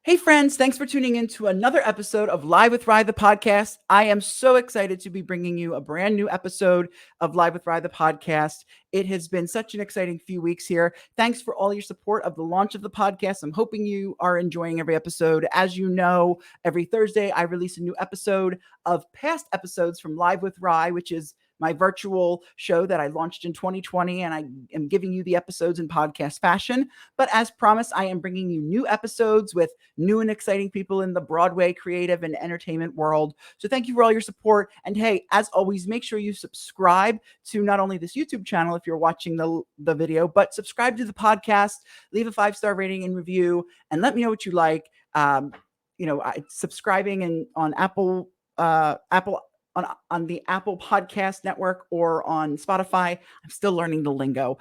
Hey friends, thanks for tuning in to another episode of Live with RYE the podcast. I am so excited to be bringing you a brand new episode of Live with RYE the podcast. It has been such an exciting few weeks here. Thanks for all your support of the launch of the podcast. I'm hoping you are enjoying every episode. As you know, every Thursday I release a new episode of past episodes from Live with RYE, which is my virtual show that I launched in 2020, and I am giving you the episodes in podcast fashion. But as promised, I am bringing you new episodes with new and exciting people in the Broadway creative and entertainment world. So thank you for all your support. And hey, as always, make sure you subscribe to not only this YouTube channel if you're watching the video, but subscribe to the podcast, leave a 5-star rating and review, and let me know what you like. Subscribing and on Apple on the Apple Podcast Network or on Spotify. I'm still learning the lingo.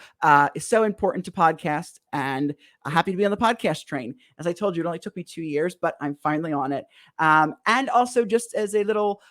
Is so important to podcasts, and I'm happy to be on the podcast train. As I told you, it only took me 2 years, but I'm finally on it. And also, just as a little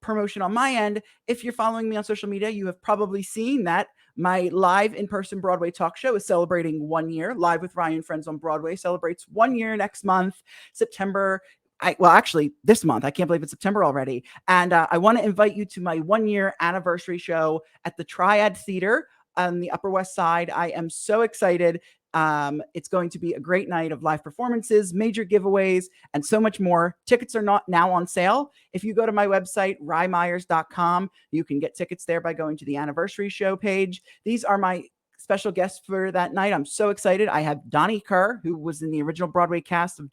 promotion on my end, if you're following me on social media, you have probably seen that my live in-person Broadway talk show is celebrating 1 year. Live with RYE and Friends on Broadway celebrates 1 year next month, September. Actually, this month. I can't believe it's September already. And I want to invite you to my 1 year anniversary show at the Triad Theater on the Upper West Side. I am so excited. It's going to be a great night of live performances, major giveaways, and so much more. Tickets are not now on sale. If you go to my website, rymyers.com, you can get tickets there by going to the anniversary show page. These are my special guests for that night. I'm so excited. I have Donnie Kerr, who was in the original Broadway cast of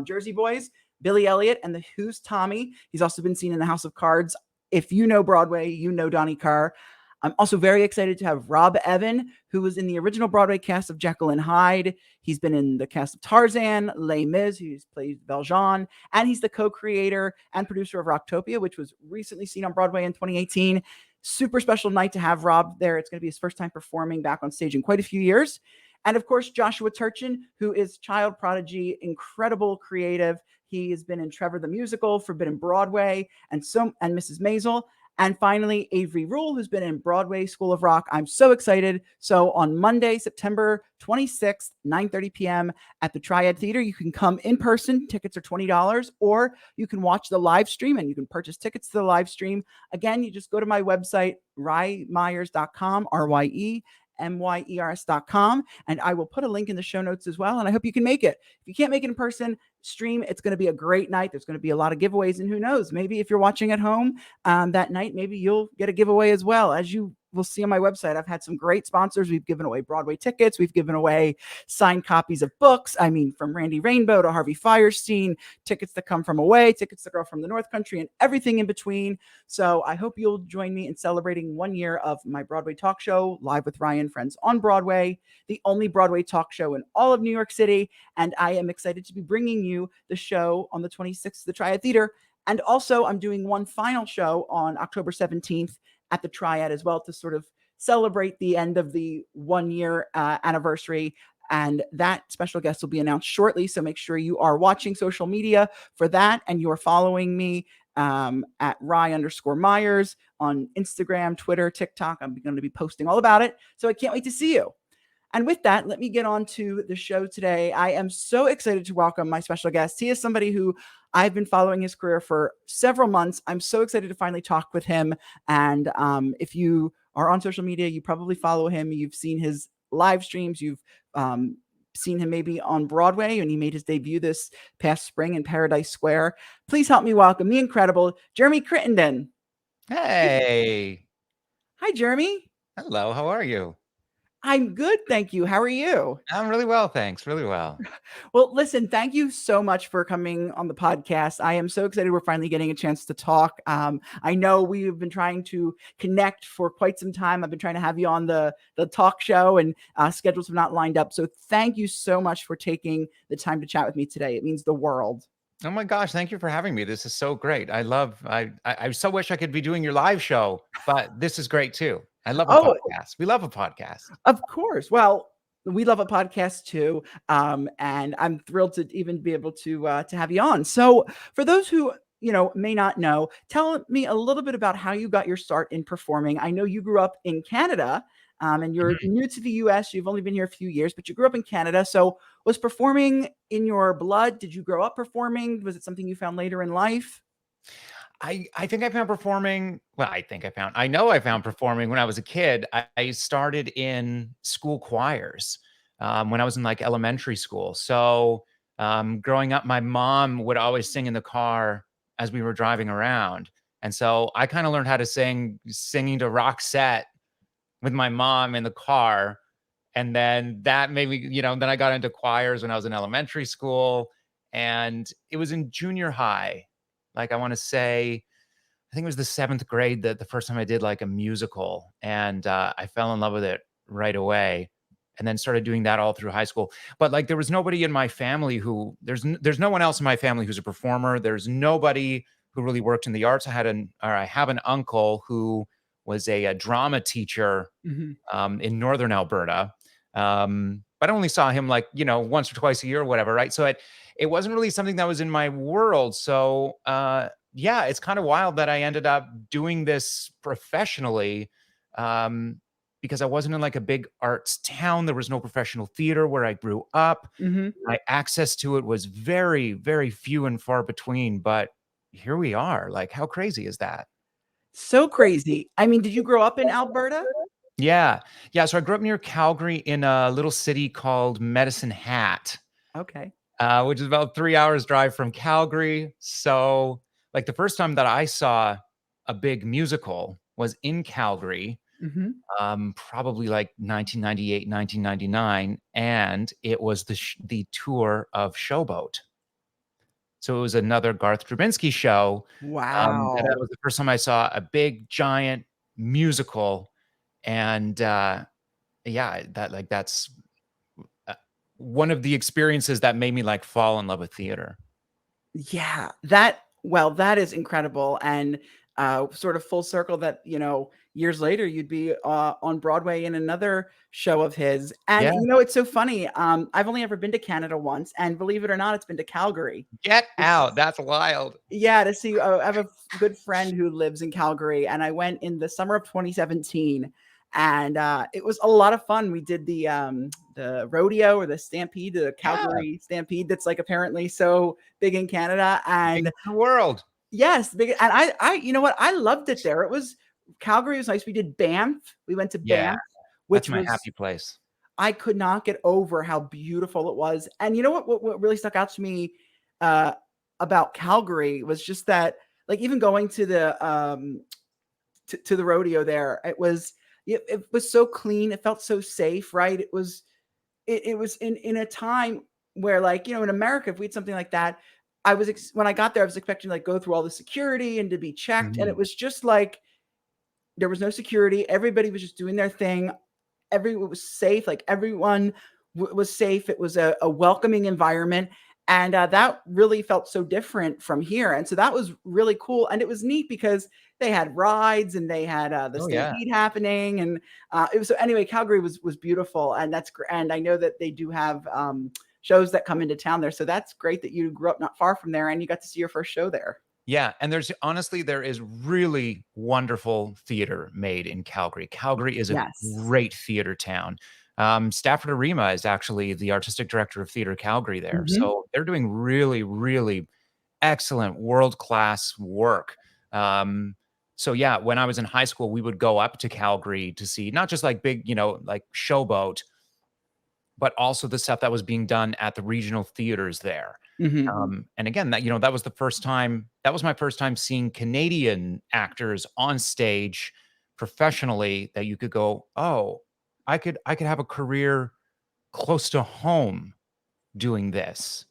Jersey Boys, Billy Elliot, and the Who's Tommy. He's also been seen in the House of Cards. If you know Broadway, you know Donnie Kerr. I'm also very excited to have Rob Evan, who was in the original Broadway cast of Jekyll and Hyde. He's been in the cast of Tarzan, Les Mis, who's played Valjean, and he's the co-creator and producer of Rocktopia, which was recently seen on Broadway in 2018. Super special night to have Rob there. It's going to be his first time performing back on stage in quite a few years. And of course, Joshua Turchin, who is child prodigy, incredible creative. He has been in Trevor the Musical, Forbidden Broadway, and Mrs. Maisel. And finally, Avery Rule, who's been in Broadway School of Rock. I'm so excited. So on Monday, September 26th, 9:30 p.m. at the Triad Theater, you can come in person. Tickets are $20, or you can watch the live stream and you can purchase tickets to the live stream. Again, you just go to my website, rymyers.com, RYEMYERS.com, and I will put a link in the show notes as well. And I hope you can make it. If you can't make it in person, stream. It's going to be a great night. There's going to be a lot of giveaways, and who knows, maybe if you're watching at home that night, maybe you'll get a giveaway as well. As you will see on my website, I've had some great sponsors. We've given away Broadway tickets. We've given away signed copies of books. I mean, from Randy Rainbow to Harvey Firestein, tickets that come from away, tickets that go from the North Country, and everything in between. So I hope you'll join me in celebrating 1 year of my Broadway talk show, Live with RYE and Friends on Broadway, the only Broadway talk show in all of New York City. And I am excited to be bringing you the show on the 26th at the Triad Theater. And also, I'm doing one final show on October 17th at the Triad as well, to sort of celebrate the end of the 1 year anniversary. And that special guest will be announced shortly. So make sure you are watching social media for that, and you are following me at Rye_Myers on Instagram, Twitter, TikTok. I'm going to be posting all about it. So I can't wait to see you. And with that, let me get on to the show today. I am so excited to welcome my special guest. He is somebody who I've been following his career for several months. I'm so excited to finally talk with him. And if you are on social media, you probably follow him. You've seen his live streams. You've seen him maybe on Broadway, and he made his debut this past spring in Paradise Square. Please help me welcome the incredible Jeremy Crittenden. Hey. Hi, Jeremy. Hello. How are you? I'm good, thank you. How are you? I'm really well, thanks. Really well. Well, listen, thank you so much for coming on the podcast. I am so excited we're finally getting a chance to talk. I know we've been trying to connect for quite some time. I've been trying to have you on the talk show, and schedules have not lined up. So thank you so much for taking the time to chat with me today. It means the world. Oh my gosh, thank you for having me. This is so great. I so wish I could be doing your live show, but this is great too. I love a podcast. We love a podcast. Of course. Well, we love a podcast too. And I'm thrilled to even be able to have you on. So for those who may not know, tell me a little bit about how you got your start in performing. I know you grew up in Canada, And you're new to the US. You've only been here a few years, but you grew up in Canada. So was performing in your blood? Did you grow up performing? Was it something you found later in life? I think I found performing. Well, I know I found performing when I was a kid. I started in school choirs when I was in like elementary school. So growing up, my mom would always sing in the car as we were driving around. And so I kind of learned how to singing to Roxette with my mom in the car. And then that made me, then I got into choirs when I was in elementary school. And it was in junior high. Like I want to say, I think it was the 7th grade that the first time I did like a musical. And I fell in love with it right away. And then started doing that all through high school. But like there was nobody in my family there's no one else in my family who's a performer. There's nobody who really worked in the arts. I have an uncle who was a drama teacher in northern Alberta. But I only saw him like, once or twice a year or whatever, right? So it wasn't really something that was in my world. So yeah, it's kind of wild that I ended up doing this professionally because I wasn't in like a big arts town. There was no professional theater where I grew up. My access to it was very, very few and far between. But here we are. Like, how crazy is that? So crazy. I mean, did you grow up in Alberta? Yeah. Yeah. So I grew up near Calgary in a little city called Medicine Hat. Okay. Which is about 3 hours drive from Calgary. So like the first time that I saw a big musical was in Calgary, probably like 1998, 1999. And it was the tour of Showboat. So it was another Garth Drabinsky show. Wow. And that was the first time I saw a big, giant musical. And yeah, that's one of the experiences that made me like fall in love with theater. Yeah, that is incredible. And sort of full circle that, years later you'd be on Broadway in another show of his. And, it's so funny. I've only ever been to Canada once. And believe it or not, it's been to Calgary. Get out. That's wild. Yeah, to see, I have a good friend who lives in Calgary. And I went in the summer of 2017. And it was a lot of fun. We did the rodeo or the stampede, the Calgary stampede. That's like apparently so big in Canada and big in the world. Yes, big. And I, you know what? I loved it there. Calgary was nice. We did Banff. We went to Banff, which was my happy place. I could not get over how beautiful it was. And you know what really stuck out to me about Calgary was just that, like, even going to the to the rodeo there, it was so clean. It felt so safe, right? It was in a time where, like, in America, if we had something like that, when I got there, I was expecting to like go through all the security and to be checked. And it was just like, there was no security. Everybody was just doing their thing. Everyone was safe. Like everyone was safe. It was a welcoming environment. And that really felt so different from here. And so that was really cool. And it was neat because they had rides and they had the stampede happening. And it was, so anyway, Calgary was beautiful. And that's great. And I know that they do have shows that come into town there. So that's great that you grew up not far from there and you got to see your first show there. Yeah. And there is really wonderful theater made in Calgary. Calgary is a great theater town. Stafford Arima is actually the artistic director of Theater Calgary there. So they're doing really, really excellent world-class work. So yeah, when I was in high school, we would go up to Calgary to see not just like big, like Showboat, but also the stuff that was being done at the regional theaters there. And again, that was my first time seeing Canadian actors on stage professionally that you could go, oh, I could have a career close to home doing this.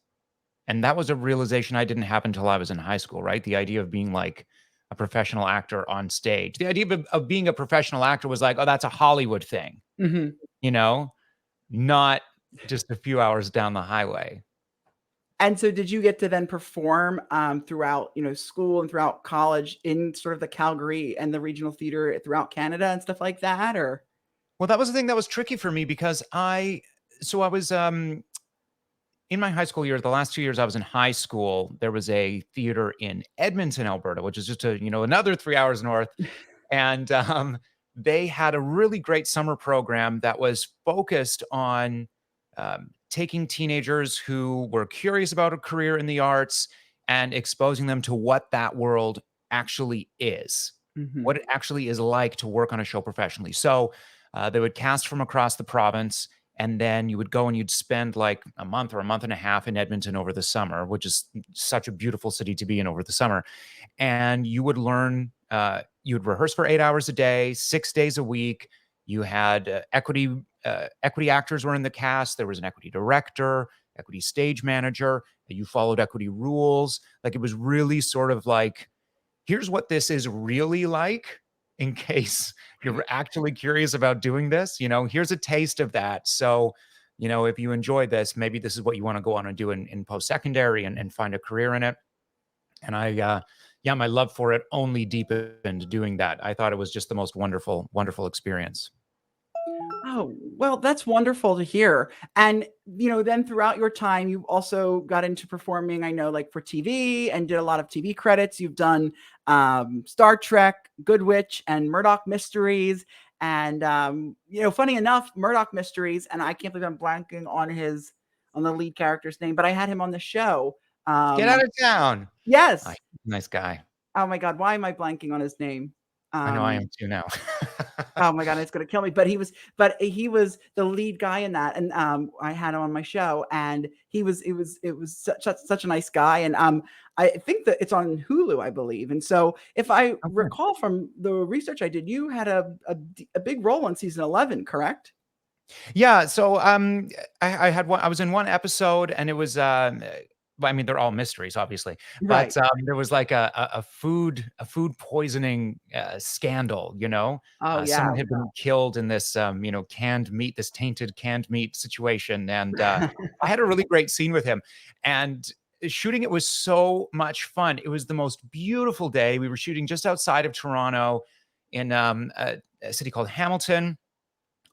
And that was a realization I didn't have until I was in high school, right? The idea of being like a professional actor on stage. The idea of being a professional actor was like, oh, that's a Hollywood thing, not just a few hours down the highway. And so did you get to then perform throughout, school and throughout college in sort of the Calgary and the regional theater throughout Canada and stuff like that? Or? Well, that was the thing that was tricky for me because I was in my high school years, the last 2 years I was in high school, there was a theater in Edmonton, Alberta, which is just another 3 hours north. And they had a really great summer program that was focused on taking teenagers who were curious about a career in the arts and exposing them to what that world actually is, Mhm. what it actually is like to work on a show professionally. So they would cast from across the province, and then you would go and you'd spend like a month or a month and a half in Edmonton over the summer, which is such a beautiful city to be in over the summer. And you would learn, you would rehearse for 8 hours a day, 6 days a week. You had equity actors were in the cast. There was an equity director, equity stage manager. You followed equity rules. Like, it was really sort of like, here's what this is really like, in case you're actually curious about doing this. Here's a taste of that. So, if you enjoy this, maybe this is what you want to go on and do in post-secondary and find a career in it. And yeah, my love for it only deepened doing that. I thought it was just the most wonderful, wonderful experience. Oh, well, that's wonderful to hear. And, then throughout your time, you also got into performing, I know, like for TV, and did a lot of TV credits. You've done Star Trek, Good Witch, and Murdoch Mysteries. And, funny enough, Murdoch Mysteries, and I can't believe I'm blanking on the lead character's name, but I had him on the show. Get out of town. Yes. Nice guy. Oh my God, why am I blanking on his name? I know I am too now. Oh my God, it's gonna kill me. But he was the lead guy in that, and I had him on my show, and it was such a nice guy, and I think that it's on Hulu, I believe. And so, if I Okay. recall from the research I did, you had a big role on season 11, correct? Yeah, so I was in one episode, and it was well, I mean, they're all mysteries, obviously, but Right. there was like a food poisoning scandal. Oh Someone yeah. had been killed in this this tainted canned meat situation, and I had a really great scene with him, and shooting it was so much fun. It was the most beautiful day. We were shooting just outside of Toronto, in a city called Hamilton,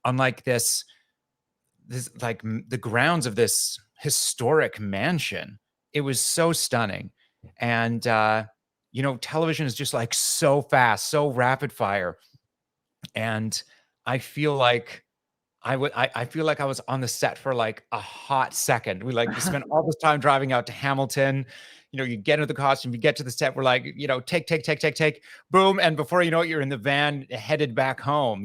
on like this like the grounds of this historic mansion. It was so stunning. And television is just like so fast, so rapid fire. And I feel like I feel like I was on the set for like a hot second. We spent all this time driving out to Hamilton. You get into the costume, you get to the set, we're like, take, boom. And before you know it, you're in the van headed back home.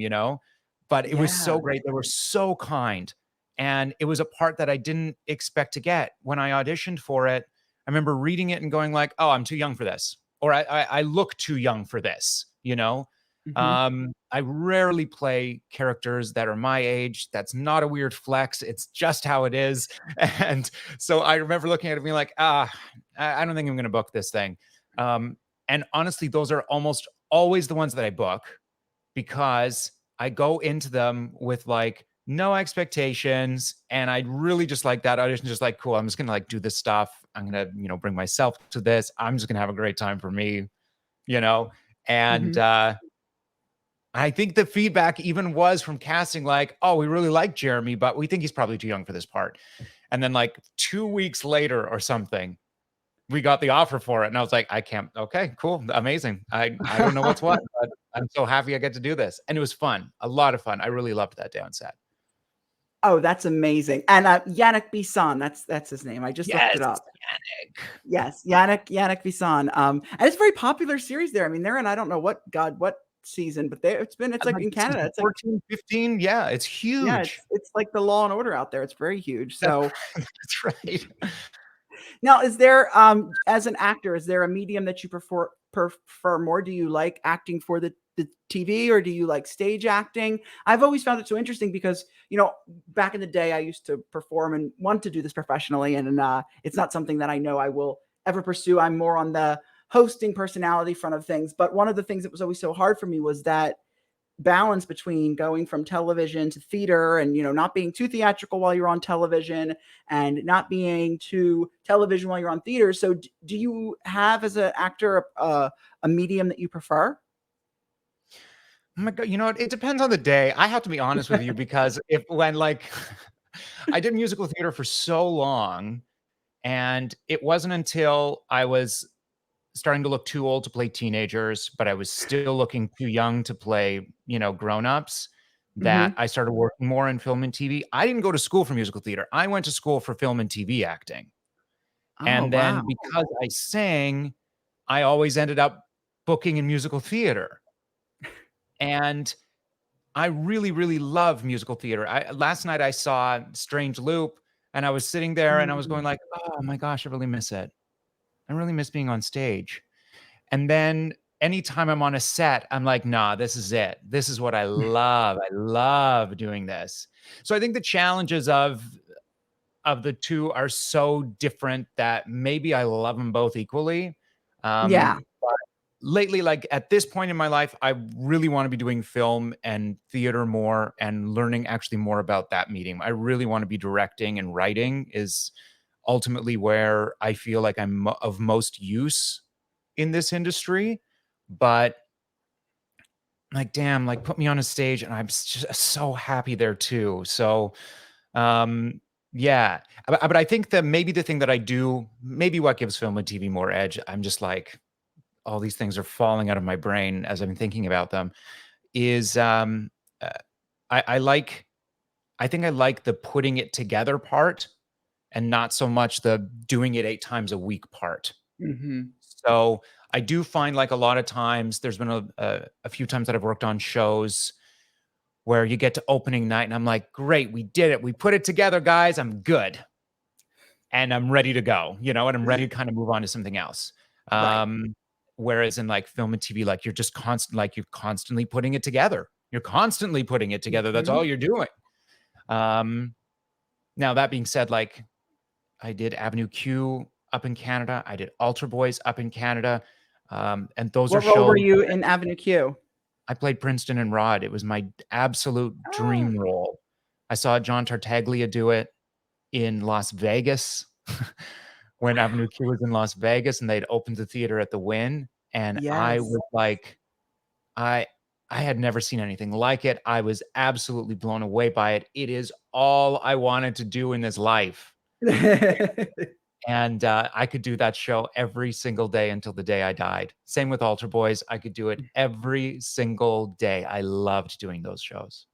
But it was Yeah. so great. They were so kind. And it was a part that I didn't expect to get. When I auditioned for it, I remember reading it and going like, oh, I'm too young for this. Or I look too young for this. Hmm. I rarely play characters that are my age. That's not a weird flex. It's just how it is. And so I remember looking at it and being like, I don't think I'm going to book this thing. And honestly, those are almost always the ones that I book, because I go into them with like no expectations. And I really just like that audition, just like, cool, I'm just going to like do this stuff. I'm going to, bring myself to this. I'm just going to have a great time for me, you know? And, Hmm. I think the feedback even was from casting, like, oh, we really like Jeremy, but we think he's probably too young for this part. And then like 2 weeks later or something, we got the offer for it. And I was like, I can't. Okay, cool. Amazing. I don't know what's what, but I'm so happy I get to do this. And it was fun. A lot of fun. I really loved that day on set. Oh, that's amazing. And Yannick Bisson, that's his name. I just looked Yes, it up. Yannick. Yes, Yannick Bisson. And it's a very popular series there. I mean, they're in, I don't know what season, but it's like Like in Canada. season It's like, 14, 15. Yeah, it's yeah, huge. it's like the Law and Order out there. It's very huge. That's So that's right. now, is there as an actor, is there a medium that you prefer more? Do you like acting for the TV, or do you like stage acting? I've always found it so interesting because, back in the day I used to perform and want to do this professionally, and it's not something that I know I will ever pursue. I'm more on the hosting personality front of things. But one of the things that was always so hard for me was that balance between going from television to theater, and not being too theatrical while you're on television, and not being too television while you're on theater. So do you have, as an actor, a medium that you prefer? Oh my God, you know what? It depends on the day. I have to be honest with you, because if when like I did musical theater for so long, and it wasn't until I was starting to look too old to play teenagers, but I was still looking too young to play, grown-ups, that I started working more in film and TV. I didn't go to school for musical theater. I went to school for film and TV acting. Oh, And wow. then because I sang, I always ended up booking in musical theater. And I really, really love musical theater. Last night I saw Strange Loop, and I was sitting there and I was going like, "Oh my gosh, I really miss it. I really miss being on stage." And then anytime I'm on a set, I'm like, "Nah, this is it. This is what I love. I love doing this." So I think the challenges of the two are so different that maybe I love them both equally. Yeah. But lately, like at this point in my life, I really want to be doing film and theater more and learning actually more about that medium. I really want to be directing, and writing is ultimately where I feel like I'm of most use in this industry. But like, damn, like put me on a stage and I'm just so happy there too. So, yeah, but I think that maybe the thing that I do, maybe what gives film and TV more edge, I'm just like, all these things are falling out of my brain as I'm thinking about them, is uh, I like, I think I like the putting it together part and not so much the doing it 8 times a week part. So I do find like a lot of times there's been a few times that I've worked on shows where you get to opening night and I'm like, great, we did it. We put it together, guys. I'm good. And I'm ready to go, and I'm ready to kind of move on to something else. Right. Whereas in like film and TV, like you're just you're constantly putting it together. You're constantly putting it together. That's all you're doing. Now that being said, like I did Avenue Q up in Canada. I did Altar Boys up in Canada. And those are What role were shows. you in Avenue Q? I played Princeton and Rod. It was my absolute Oh, dream role. I saw John Tartaglia do it in Las Vegas when Avenue Q was in Las Vegas and they'd opened the theater at the Wynn. And I yes. was like, I had never seen anything like it. I was absolutely blown away by it. It is all I wanted to do in this life. And I could do that show every single day until the day I died. Same with Altar Boys. I could do it every single day. I loved doing those shows.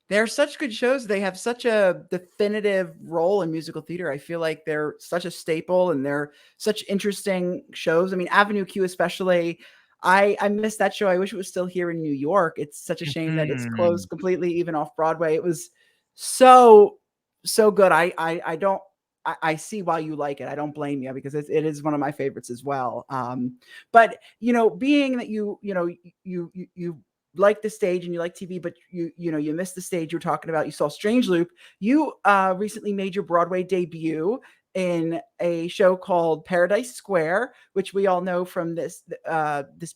They're such good shows. They have such a definitive role in musical theater. I feel like they're such a staple and they're such interesting shows. I mean, Avenue Q especially. I missed that show. I wish it was still here in New York. It's such a shame that it's closed completely, even off Broadway. It was so good. I don't I see why you like it. I don't blame you because it is one of my favorites as well. But being that you like the stage and you like TV, but you missed the stage. You're talking about, you saw Strange Loop. You recently made your Broadway debut in a show called Paradise Square, which we all know from this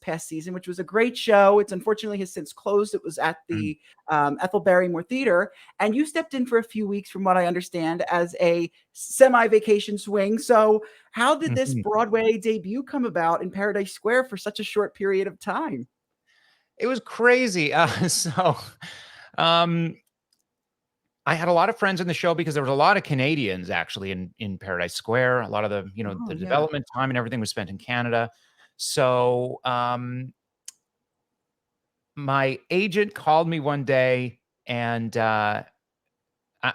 past season, which was a great show. It's unfortunately has since closed. It was at the Ethel Barrymore Theater, and you stepped in for a few weeks, from what I understand, as a semi-vacation swing. So how did this Broadway debut come about in Paradise Square for such a short period of time? It was crazy. Um, I had a lot of friends in the show because there was a lot of Canadians actually in Paradise Square. A lot of the, Oh, the yeah. development time and everything was spent in Canada. So, my agent called me one day and, I'm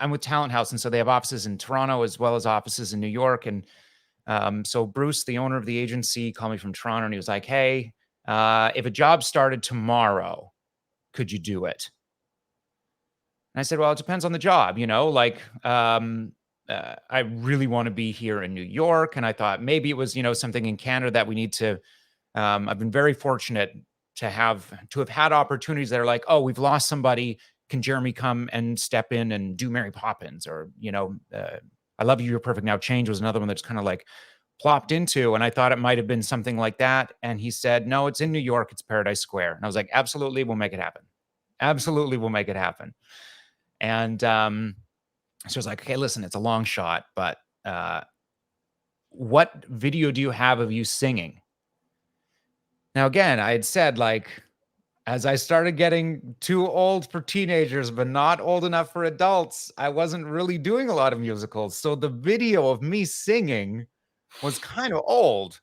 with Talent House. And so they have offices in Toronto as well as offices in New York. And, so Bruce, the owner of the agency, called me from Toronto and he was like, "Hey, if a job started tomorrow, could you do it?" And I said, "Well, it depends on the job, like, I really want to be here in New York." And I thought maybe it was, something in Canada that we need to, I've been very fortunate to have had opportunities that are like, "Oh, we've lost somebody. Can Jeremy come and step in and do Mary Poppins?" Or, "I Love You, You're Perfect Now, Change" was another one that's kind of like plopped into. And I thought it might have been something like that. And he said, "No, it's in New York. It's Paradise Square." And I was like, "Absolutely. We'll make it happen. Absolutely. We'll make it happen." And so I was like, "Okay, listen, it's a long shot, but what video do you have of you singing?" Now, again, I had said, like, as I started getting too old for teenagers, but not old enough for adults, I wasn't really doing a lot of musicals. So the video of me singing was kind of old.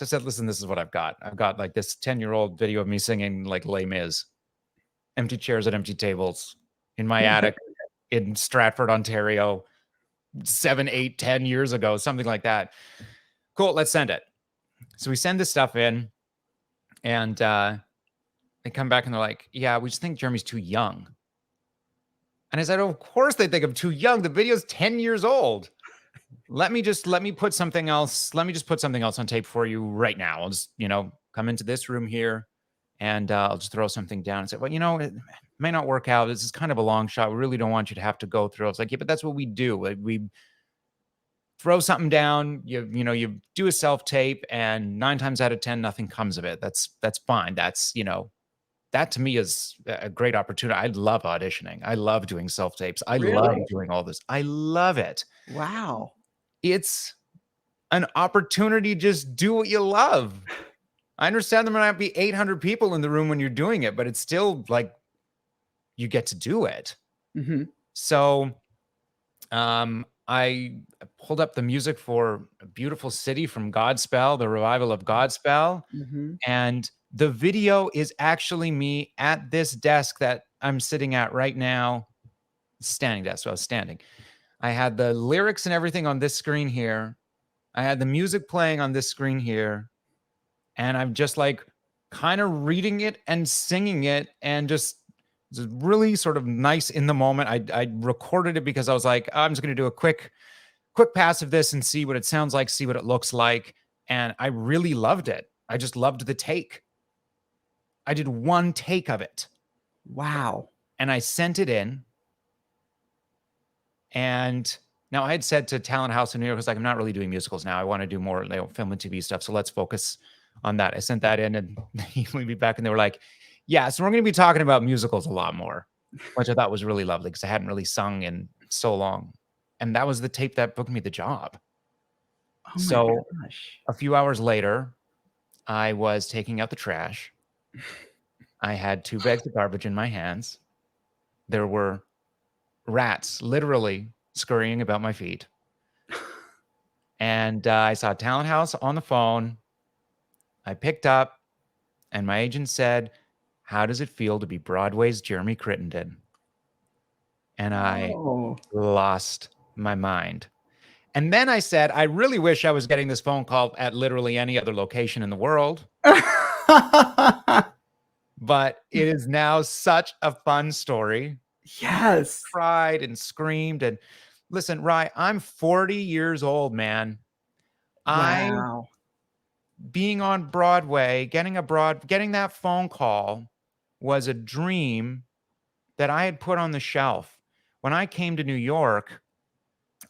So I said, listen, this is what I've got. I've got like this 10-year-old video of me singing like Les Mis, empty chairs at empty tables in my attic in Stratford, Ontario, 7, 8, 10 years ago, something like that. Cool, let's send it. So we send this stuff in, and they come back and they're like, yeah, we just think Jeremy's too young. And I said, oh, of course they think I'm too young. The video's 10 years old. Let me put something else. Let me just put something else on tape for you right now. I'll just, come into this room here and I'll just throw something down and say, well, it may not work out. This is kind of a long shot. We really don't want you to have to go through. I was like, yeah, but that's what we do. We throw something down, you do a self-tape, and 9 times out of 10, nothing comes of it. That's fine. That's, that to me is a great opportunity. I love auditioning. I love doing self-tapes. I love doing all this. I love it. Wow. It's an opportunity to just do what you love. I understand there might not be 800 people in the room when you're doing it, but it's still like you get to do it. Mm-hmm. So I pulled up the music for A Beautiful City from Godspell, the revival of Godspell. Mm-hmm. And the video is actually me at this desk that I'm sitting at right now. Standing desk, so I was standing. I had the lyrics and everything on this screen here. I had the music playing on this screen here. And I'm just like kind of reading it and singing it, and just really sort of nice in the moment. I recorded it because I was like, I'm just going to do a quick pass of this and see what it sounds like, see what it looks like. And I really loved it. I just loved the take. I did one take of it. Wow. And I sent it in. And now I had said to Talent House in New York, I was like, I'm not really doing musicals now. I want to do more film and TV stuff. So let's focus on that. I sent that in, and he emailed me back, and they were like, yeah, so we're going to be talking about musicals a lot more, which I thought was really lovely because I hadn't really sung in so long. And that was the tape that booked me the job. Oh so my gosh. A few hours later, I was taking out the trash. I had 2 bags of garbage in my hands. There were rats literally scurrying about my feet. And I saw Talent House on the phone. I picked up, and my agent said, how does it feel to be Broadway's Jeremy Crittenden? And I lost my mind. And then I said, I really wish I was getting this phone call at literally any other location in the world. But it is now such a fun story. Yes. I cried and screamed. And listen, RYE, I'm 40 years old, man. Wow. Being on Broadway, getting that phone call was a dream that I had put on the shelf. When I came to New York,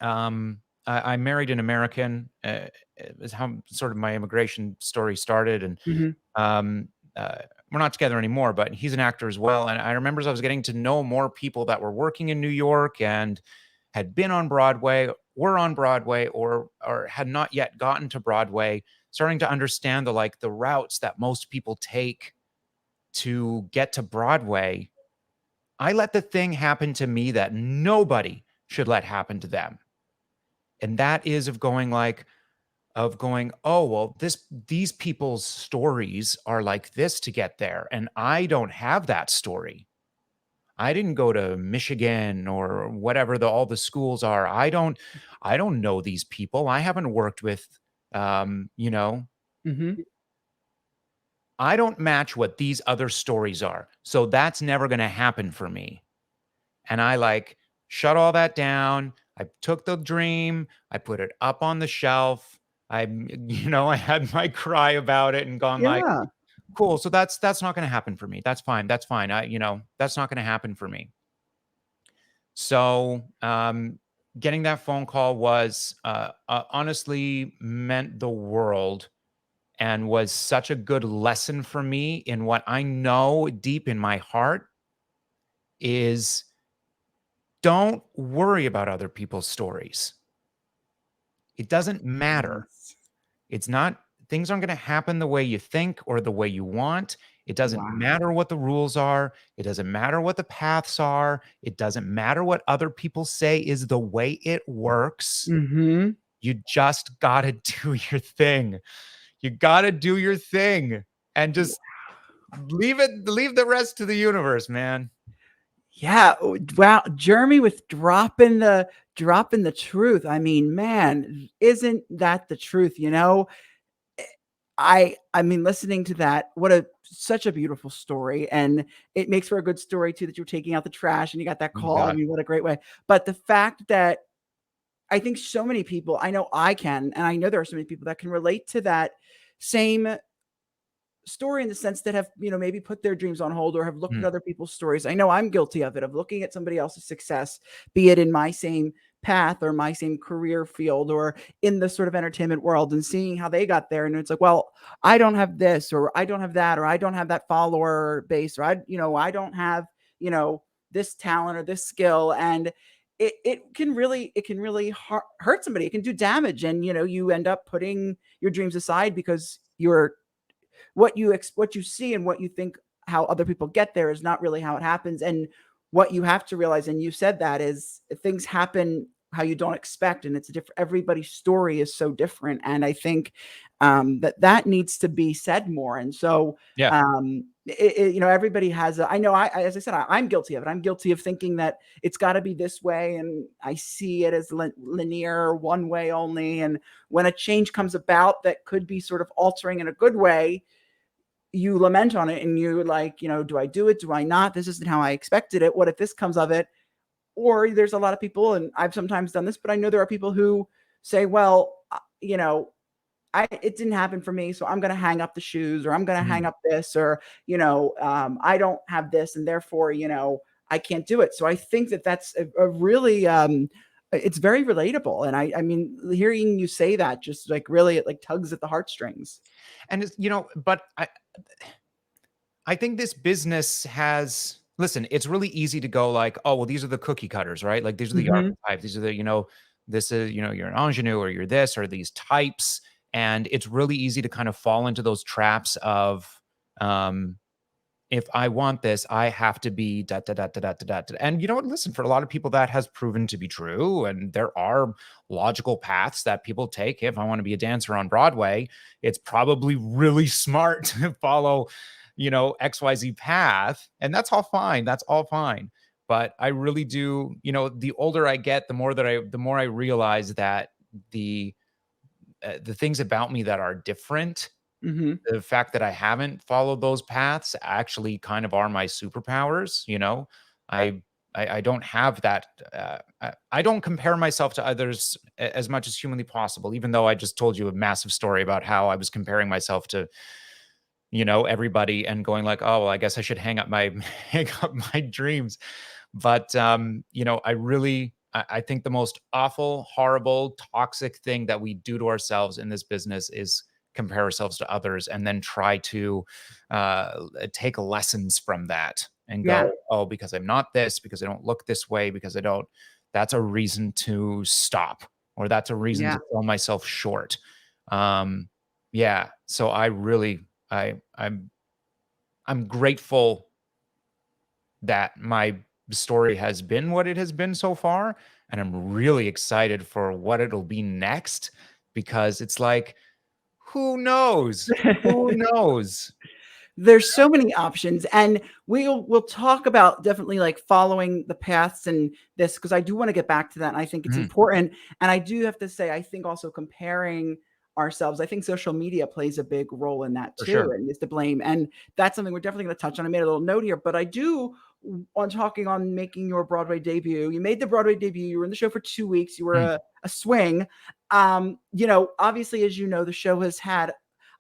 I married an American. Is how sort of my immigration story started. And we're not together anymore, but he's an actor as well. And I remember as I was getting to know more people that were working in New York and had been on Broadway, were on Broadway, or had not yet gotten to Broadway, starting to understand the routes that most people take to get to Broadway. I let the thing happen to me that nobody should let happen to them. And that is of going, oh, well, these people's stories are like this to get there. And I don't have that story. I didn't go to Michigan or whatever all the schools are. I don't know these people. I haven't worked with, I don't match what these other stories are. So that's never going to happen for me. And I shut all that down. I took the dream, I put it up on the shelf. I had my cry about it and gone cool. So that's not going to happen for me. That's fine. That's fine. That's not going to happen for me. So, getting that phone call was, honestly meant the world, and was such a good lesson for me in what I know deep in my heart is, don't worry about other people's stories. It doesn't matter. It's not, things aren't going to happen the way you think or the way you want. It doesn't matter what the rules are. It doesn't matter what the paths are. It doesn't matter what other people say is the way it works. You just got to do your thing. You got to do your thing and just leave the rest to the universe, man. Yeah. Wow. Jeremy with dropping the truth. I mean, man, isn't that the truth? I mean, listening to that, such a beautiful story. And it makes for a good story too, that you're taking out the trash and you got that Oh my call. I God. mean, what a great way. But the fact that I think so many people, I know I can, and I know there are so many people that can relate to that same story, in the sense that have, maybe put their dreams on hold or have looked at other people's stories. I know I'm guilty of it, of looking at somebody else's success, be it in my same path or my same career field or in the sort of entertainment world, and seeing how they got there. And it's like, well, I don't have this, or I don't have that, or I don't have that follower base, or I don't have, this talent or this skill. And it can really hurt somebody. It can do damage. And, you end up putting your dreams aside because you're what you see and what you think how other people get there is not really how it happens. And what you have to realize, and you said that, is things happen how you don't expect, and it's different. Everybody's story is so different, and I think that needs to be said more. And so Yeah. everybody has I know as I said, I'm guilty of it. I'm guilty of thinking that it's got to be this way, and I see it as linear, one way only. And when a change comes about that could be sort of altering in a good way, you lament on it, and you're like, do I do it? Do I not? This isn't how I expected it. What if this comes of it? Or there's a lot of people, and I've sometimes done this, but I know there are people who say, well, it didn't happen for me, so I'm going to hang up the shoes, or I'm going to hang up this, or, I don't have this, and therefore, I can't do it. So I think that that's a really, it's very relatable. And I mean, hearing you say that just like really, it like tugs at the heartstrings. And it's, but I think this business has, listen, it's really easy to go like, oh, well, these are the cookie cutters, right? Like these are the archetypes. These are the, this is, you're an ingenue, or you're this, or these types. And it's really easy to kind of fall into those traps of, if I want this, I have to be da da da da da da da. And you know what? Listen, for a lot of people, that has proven to be true. And there are logical paths that people take. If I want to be a dancer on Broadway, it's probably really smart to follow, XYZ path. And that's all fine. That's all fine. But I really do, the older I get, the more I realize that the things about me that are different, the fact that I haven't followed those paths actually kind of are my superpowers. I don't have that. I don't compare myself to others as much as humanly possible, even though I just told you a massive story about how I was comparing myself to, everybody, and going like, oh, well, I guess I should hang up my dreams. But, I think the most awful, horrible, toxic thing that we do to ourselves in this business is compare ourselves to others, and then try to take lessons from that and go, oh, because I'm not this, because I don't look this way, because I don't, that's a reason to stop, or that's a reason to sell myself short. Yeah. So I really, I'm grateful that my story has been what it has been so far. And I'm really excited for what it'll be next, because it's like, who knows? Who knows? There's so many options, and we'll talk about definitely like following the paths and this, because I do want to get back to that. And I think it's important. And I do have to say, I think also comparing ourselves, I think social media plays a big role in that too, and is to blame. And that's something we're definitely going to touch on. I made a little note here, but I do, on talking on making your Broadway debut. You made the Broadway debut. You were in the show for 2 weeks. You were a swing. Obviously, as you know, the show has had,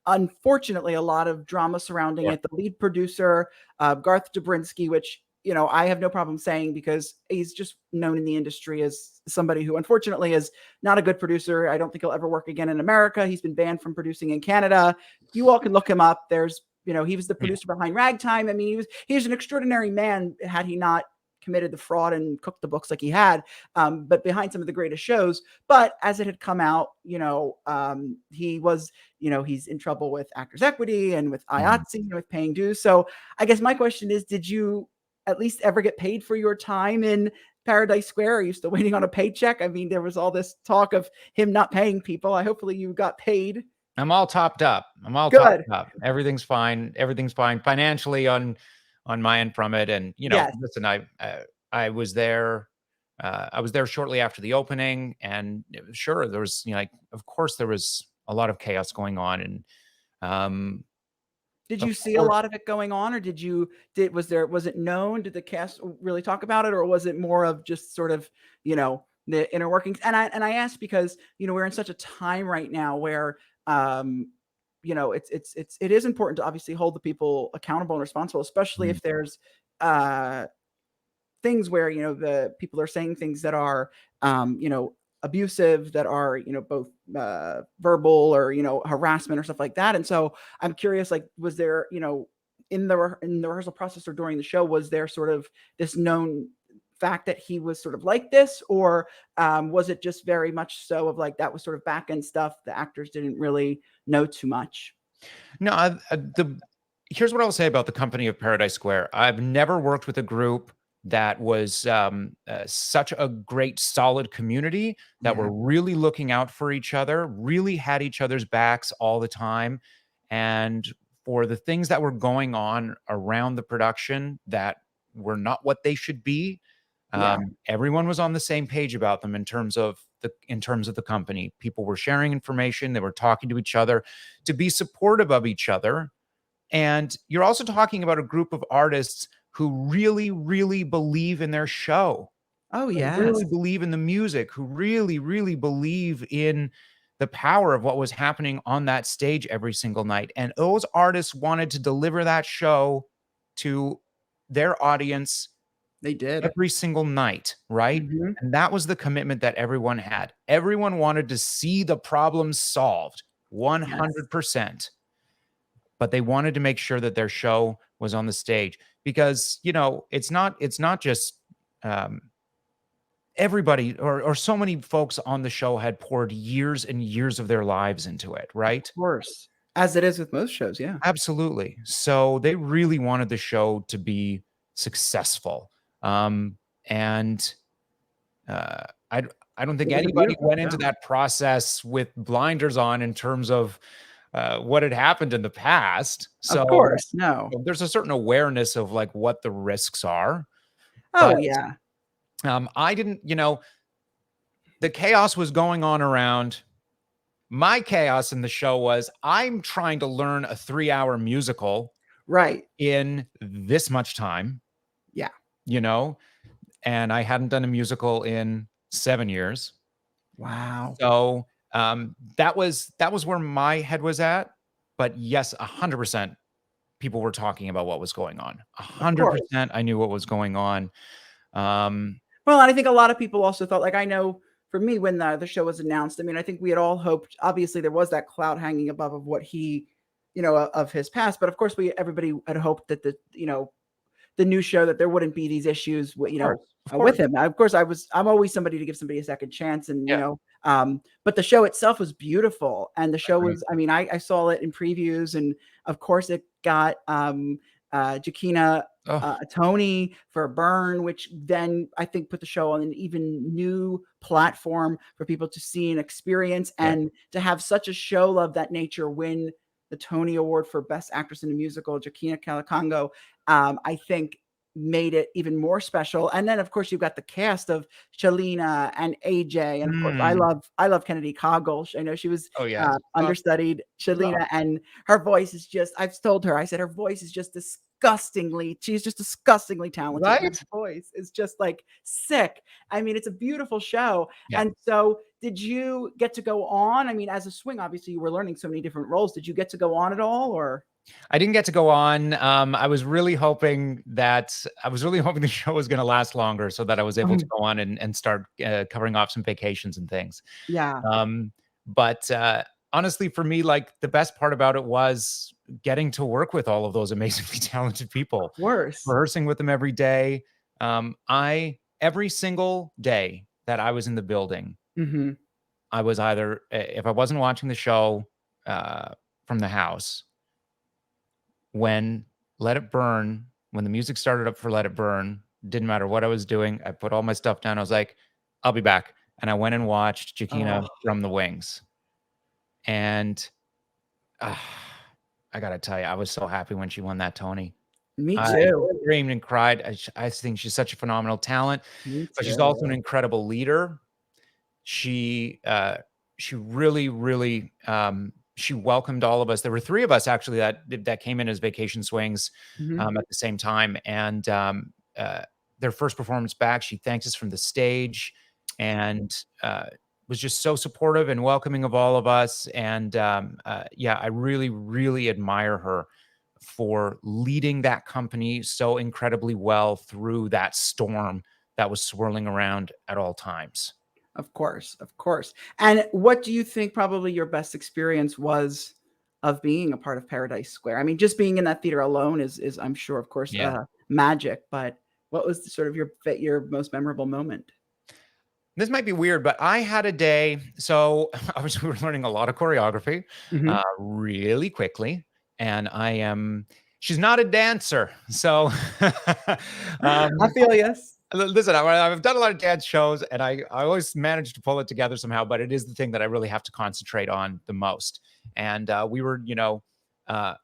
unfortunately, a lot of drama surrounding it. The lead producer, Garth Dobrinsky, which, I have no problem saying, because he's just known in the industry as somebody who, unfortunately, is not a good producer. I don't think he'll ever work again in America. He's been banned from producing in Canada. You all can look him up. There's, he was the producer behind Ragtime. I mean, he was an extraordinary man, had he not committed the fraud and cooked the books like he had, but behind some of the greatest shows. But as it had come out, he was, he's in trouble with Actors Equity and with IATSE, with paying dues. So I guess my question is, did you at least ever get paid for your time in Paradise Square? Are you still waiting on a paycheck? I mean, there was all this talk of him not paying people. Hopefully you got paid. I'm all topped up. I'm all topped Good. up. Everything's fine. Everything's fine financially on my end from it. And Yes. listen, I was there. I was there shortly after the opening, and sure, there was like, of course, there was a lot of chaos going on, and um, Did of you see a course, lot of it going on, or was it known? Did the cast really talk about it, or was it more of just sort of, the inner workings? And I asked because, we're in such a time right now where, it is important to obviously hold the people accountable and responsible, especially Mhm. if there's uh things where, the people are saying things that are, abusive, that are, both verbal or, harassment or stuff like that. And so I'm curious, like, was there, in the rehearsal process or during the show, was there sort of this known fact that he was sort of like this, or was it just very much so of like that was sort of back end stuff the actors didn't really know too much? No, here's what I'll say about the company of Paradise Square. I've never worked with a group that was such a great, solid community that Yeah. were really looking out for each other, really had each other's backs all the time. And for the things that were going on around the production that were not what they should be, Yeah. everyone was on the same page about them in terms of the company. People were sharing information, they were talking to each other to be supportive of each other. And you're also talking about a group of artists who really, really believe in their show, Oh, who yes. really believe in the music, who really, really believe in the power of what was happening on that stage every single night. And those artists wanted to deliver that show to their audience They did. every single night, right? Hmm. And that was the commitment that everyone had. Everyone wanted to see the problems solved Yes. 100%, but they wanted to make sure that their show was on the stage because, it's not just um, everybody or so many folks on the show had poured years and years of their lives into it, Of right? course. As it is with most shows, yeah. Absolutely. So they really wanted the show to be successful. And Uh, I I don't think It was a anybody beautiful went into show. that process with blinders on in terms of, what had happened in the past. Of So, course, no. there's a certain awareness of, like, what the risks are, Oh, but, yeah. I didn't the chaos was going on around. My chaos in the show was, I'm trying to learn a 3-hour musical Right. in this much time, Yeah. you know, and I hadn't done a musical in 7 years. Wow. So, that was where my head was at, but yes, 100% people were talking about what was going on. Of course. 100% I knew what was going on. Um, Well, and I think a lot of people also thought, like, I know for me when the show was announced, I mean, I think we had all hoped, obviously there was that cloud hanging above of what he, of his past, but of course everybody had hoped that the new show, that there wouldn't be these issues with, of with course. him. Of course, I'm always somebody to give somebody a second chance, and Yeah, but the show itself was beautiful, and the show agreed. was. I mean, I saw it in previews, and of course, it got Jakina Oh, a Tony for Burn, which then I think put the show on an even new platform for people to see and experience, yeah. and to have such a show of that nature win the Tony Award for Best Actress in a Musical, Jakina Calacongo, I think made it even more special. And then of course you've got the cast of Shalina and AJ, and of course I Mm. love Kennedy Coggle. I know she was Oh, yes. understudied Love. Shalina, and her voice is just, I've told her, I said her voice is just she's just disgustingly talented. And her Right? voice is just like sick. I mean, it's a beautiful show. Yeah. And so did you get to go on? I mean, as a swing, obviously you were learning so many different roles. Did you get to go on at all, or? I didn't get to go on. I was really hoping the show was gonna last longer so that I was able to go on and start, covering off some vacations and things. Yeah, Um, but, honestly, for me, like, the best part about it was getting to work with all of those amazingly talented of people, course. rehearsing with them every day. I every single day that I was in the building, Mhm. I was either if I wasn't watching the show, from the house, when Let It Burn when the music started up for Let It Burn, didn't matter what I was doing, I put all my stuff down, I was like, "I'll be back," and I went and watched Oh, Jakina from the wings. And I gotta tell you, I was so happy when she won that Tony. Me I too. screamed and cried. I think she's such a phenomenal talent, Me but she's too. also an incredible leader. She really, really, she welcomed all of us. There were 3 of us actually that came in as vacation swings, Mhm. at the same time, and, their first performance back, she thanked us from the stage and, was just so supportive and welcoming of all of us, and, yeah, I really, really admire her for leading that company so incredibly well through that storm that was swirling around at all times. Of course, of course. And what do you think probably your best experience was of being a part of Paradise Square? I mean, just being in that theater alone is I'm sure, of course, Yeah. magic. But what was sort of your most memorable moment? This might be weird, but I had a day. So obviously, we were learning a lot of choreography Mhm. really quickly, and she's not a dancer, so I um, feel yes. listen. I've done a lot of dance shows, and I always manage to pull it together somehow. But it is the thing that I really have to concentrate on the most. And we were,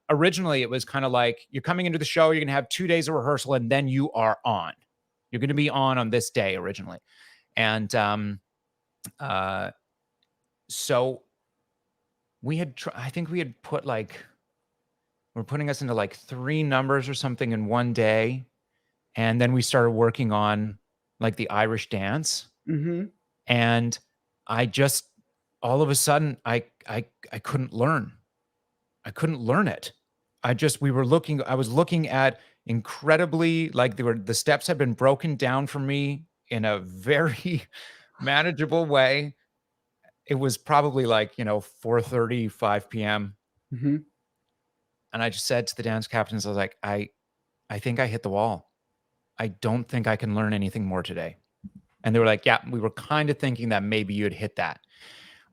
originally it was kind of like you're coming into the show, you're gonna have 2 days of rehearsal, and then you are on. You're gonna be on this day originally. And uh, so I think we had put like, we're putting us into like 3 numbers or something in one day. And then we started working on like the Irish dance. Mhm. And I just, all of a sudden, I couldn't learn. I couldn't learn it. I was looking at incredibly, like the steps had been broken down for me in a very manageable way. It was probably like, 4:30, 5 p.m. Mhm. And I just said to the dance captains, I was like, I think I hit the wall. I don't think I can learn anything more today. And they were like, yeah, we were kind of thinking that maybe you'd hit that.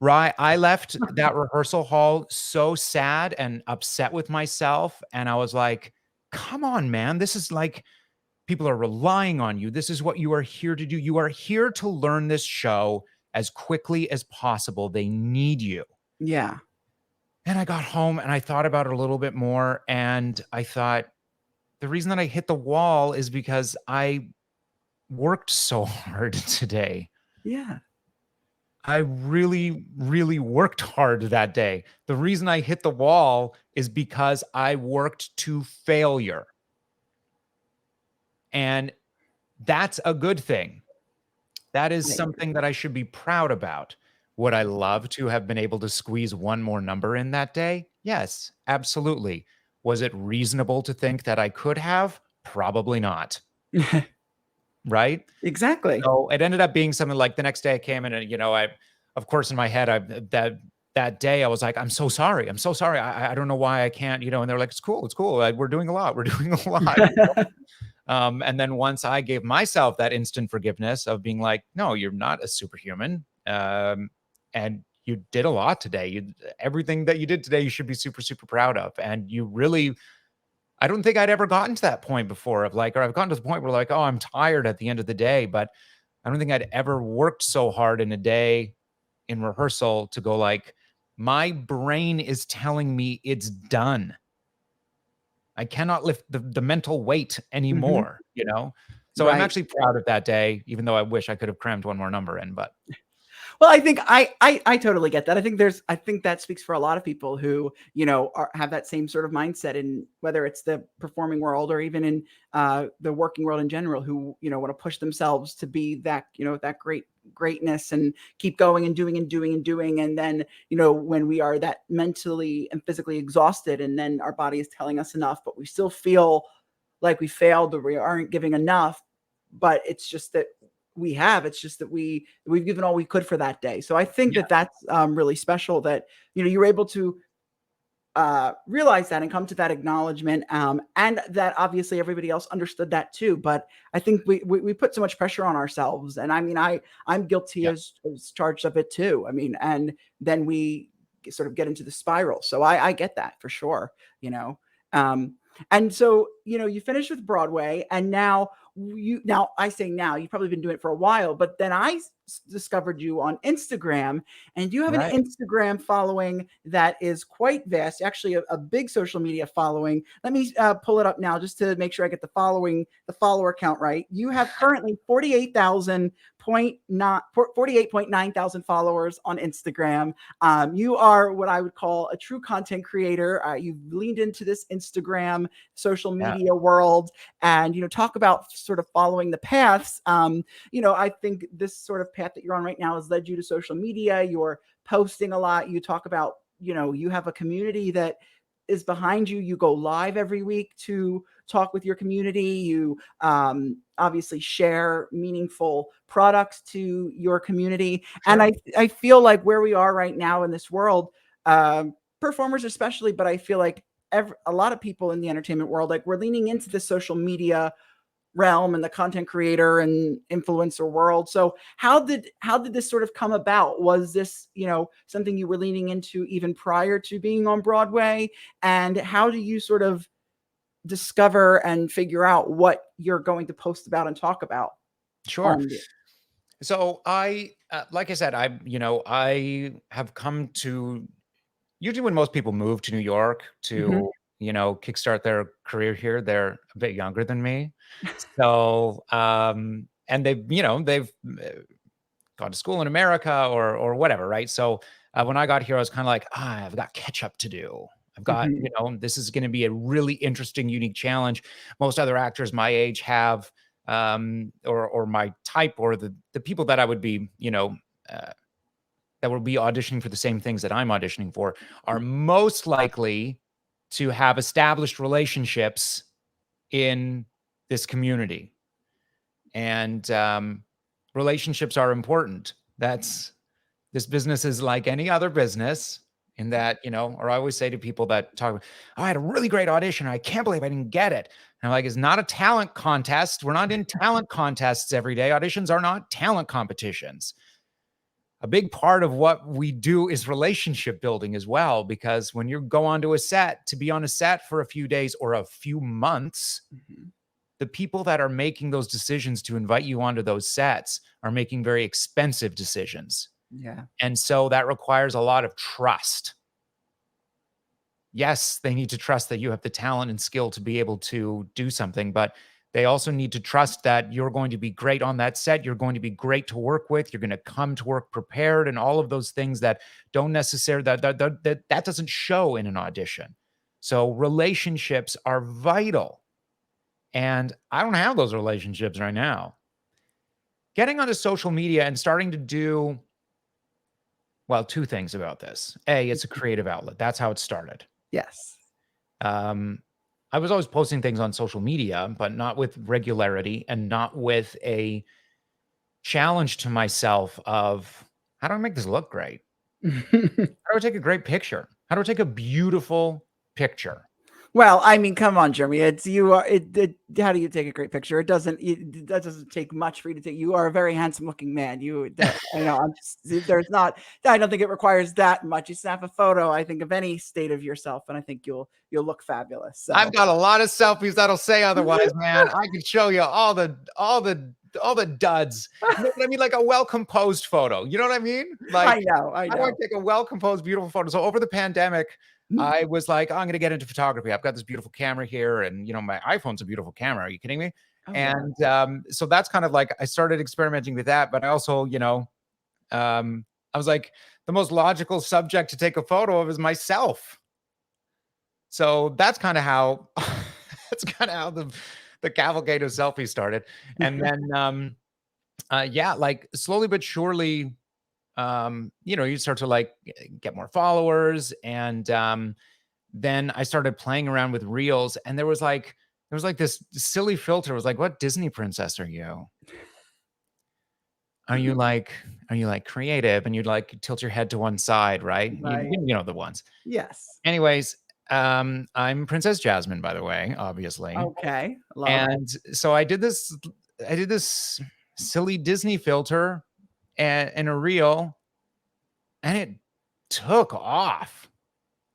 Right. I left that rehearsal hall so sad and upset with myself. And I was like, come on, man. This is like, people are relying on you. This is what you are here to do. You are here to learn this show as quickly as possible. They need you. Yeah. And I got home and I thought about it a little bit more. And I thought, the reason that I hit the wall is because I worked so hard today. Yeah. I really, really worked hard that day. The reason I hit the wall is because I worked to failure. And that's a good thing. That is I something agree. that I should be proud about. Would I love to have been able to squeeze one more number in that day? Yes, absolutely. Was it reasonable to think that I could have? Probably not. Right? Exactly. So it ended up being something like the next day I came in and, of course, in my head, that day I was like, I'm so sorry. I'm so sorry. I don't know why I can't, and they're like, it's cool. It's cool. We're doing a lot. We're doing a lot. And then once I gave myself that instant forgiveness of being like, no, you're not a superhuman. And you did a lot today. Everything that you did today, you should be super, super proud of. And you really, I don't think I'd ever gotten to that point before of like, or I've gotten to the point where like, oh, I'm tired at the end of the day, but I don't think I'd ever worked so hard in a day in rehearsal to go like, my brain is telling me it's done. I cannot lift the mental weight Mhm. anymore. So I'm Right. actually proud of that day, even though I wish I could have crammed one more number in, but Well, I think I totally get that. I think that speaks for a lot of people who, have that same sort of mindset in whether it's the performing world or even in the working world in general, who, want to push themselves to be that, that greatness and keep going and doing and doing and doing. And then, when we are that mentally and physically exhausted and then our body is telling us enough, but we still feel like we failed or we aren't giving enough, but it's just that it's just that we've given all we could for that day. So I think yeah, that that's really special that you were able to realize that and come to that acknowledgement, and that obviously everybody else understood that too. But I think we put so much pressure on ourselves, and I mean I'm guilty yeah, as charged of it too. I mean, and then we sort of get into the spiral. So I get that for sure. You know, um, and so you finished with Broadway, and now now I say now, you've probably been doing it for a while, but then I discovered you on Instagram, and you have an Right. Instagram following that is quite vast, actually a big social media following. Let me pull it up now just to make sure I get the follower count right. You have currently 48.9 thousand followers on Instagram. You are what I would call a true content creator. You've leaned into this Instagram social media world, and talk about sort of following the paths. I think this sort of path that you're on right now has led you to social media. You're posting a lot. You talk about, you have a community that is behind you. You go live every week to talk with your community. You obviously share meaningful products to your community. Sure. And I feel like where we are right now in this world, performers especially, but I feel like a lot of people in the entertainment world, like, we're leaning into the social media realm and the content creator and influencer world. So how did this sort of come about? Was this, something you were leaning into even prior to being on Broadway? And how do you sort of discover and figure out what you're going to post about and talk about? Sure. So like I said, I have come to, usually when most people move to New York to, kickstart their career here, they're a bit younger than me. So, and they've gone to school in America or whatever, right? So when I got here, I was kind of like, I've got catch up to do. I've got, this is going to be a really interesting, unique challenge. Most other actors my age have, or my type, or the people that I would be, that will be auditioning for the same things that I'm auditioning for, are most likely to have established relationships in this community. And relationships are important. This business is like any other business, in that, or I always say to people that talk, I had a really great audition, I can't believe I didn't get it. And I'm like, it's not a talent contest. We're not in talent contests every day. Auditions are not talent competitions. A big part of what we do is relationship building as well, because when you go onto a set, to be on a set for a few days or a few months, the people that are making those decisions to invite you onto those sets are making very expensive decisions. Yeah. And so that requires a lot of trust. Yes, they need to trust that you have the talent and skill to be able to do something, but they also need to trust that you're going to be great on that set. You're going to be great to work with. You're going to come to work prepared, and all of those things that don't necessarily, that doesn't show in an audition. So relationships are vital. And I don't have those relationships right now. Getting onto social media and starting to do, well, two things about this. A, it's a creative outlet. That's how it started. Yes. I was always posting things on social media, but not with regularity and not with a challenge to myself of, how do I make this look great? How do I take a great picture? How do I take a beautiful picture? Well, I mean, come on, Jeremy. It's you are. How do you take a great picture? That doesn't take much for you to take. You are a very handsome-looking man. I know. I don't think it requires that much. You snap a pho, I think, of any state of yourself, and I think you'll look fabulous. So. I've got a lot of selfies that'll say otherwise, man. I can show you all the duds. You know what I mean? Like a well-composed photo. You know what I mean? Like, I know. I want to take a well-composed, beautiful photo. So over the pandemic, I was like, I'm going to get into photography. I've got this beautiful camera here, and my iPhone's a beautiful camera. Are you kidding me? Oh, and so that's kind of like, I started experimenting with that, but I also, I was like, the most logical subject to take a photo of is myself. So that's kind of how the cavalcade of selfies started. And then like slowly but surely, you start to like get more followers. And then I started playing around with reels, and there was like this silly filter. It was like, what Disney princess are you? Are you like creative? And you'd like tilt your head to one side, right? Right. You know the ones. Yes. Anyways, I'm Princess Jasmine, by the way, obviously. Okay. And so I did this silly Disney filter and a reel, and it took off.